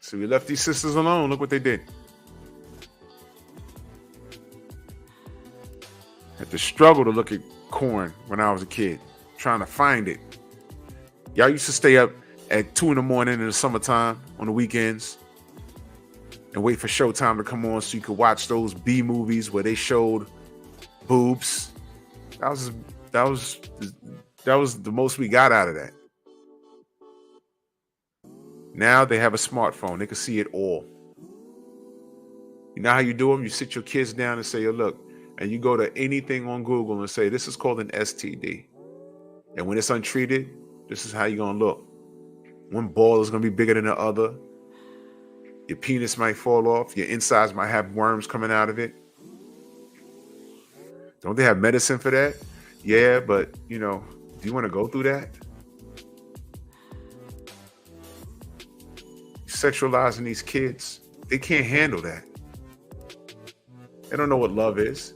Speaker 1: So we left these sisters alone. Look what they did. Had to struggle to look at corn when I was a kid, trying to find it. Y'all used to stay up at 2 in the morning in the summertime on the weekends and wait for Showtime to come on so you could watch those B movies where they showed boobs. That was the most we got out of that. Now they have a smartphone. They can see it all. You know how you do them? You sit your kids down and say, yo, look, and you go to anything on Google and say, this is called an STD. And when it's untreated, this is how you're going to look. One ball is going to be bigger than the other. Your penis might fall off. Your insides might have worms coming out of it. Don't they have medicine for that? Yeah, but, you know, do you want to go through that? Sexualizing these kids, they can't handle that. They don't know what love is.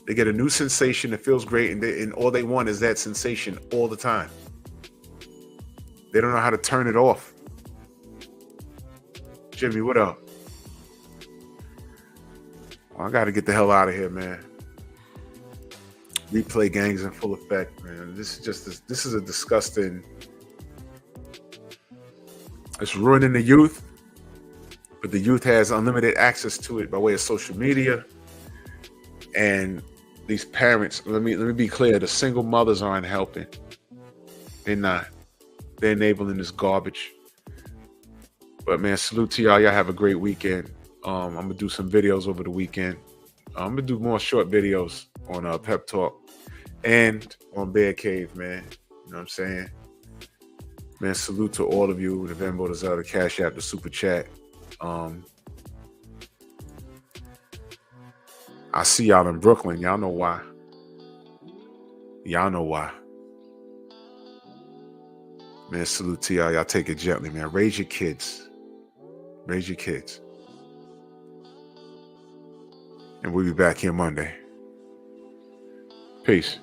Speaker 1: They get a new sensation that feels great, and all they want is that sensation all the time. They don't know how to turn it off. Jimmy, what up? Well, I got to get the hell out of here, man. Replay gangs in full effect, man. This is a disgusting. It's ruining the youth, but the youth has unlimited access to it by way of social media. And these parents, let me be clear, the single mothers aren't helping. They're not. They're enabling this garbage. But man, salute to y'all. Y'all have a great weekend. I'm gonna do some videos over the weekend. I'm gonna do more short videos on Pep Talk and on Bear Cave, man. You know what I'm saying? Man, salute to all of you. The Venmo, the Zelle, the Cash App, the Super Chat. I see y'all in Brooklyn. Y'all know why. Y'all know why. Man, salute to y'all. Y'all take it gently, man. Raise your kids. Raise your kids. And we'll be back here Monday. Peace.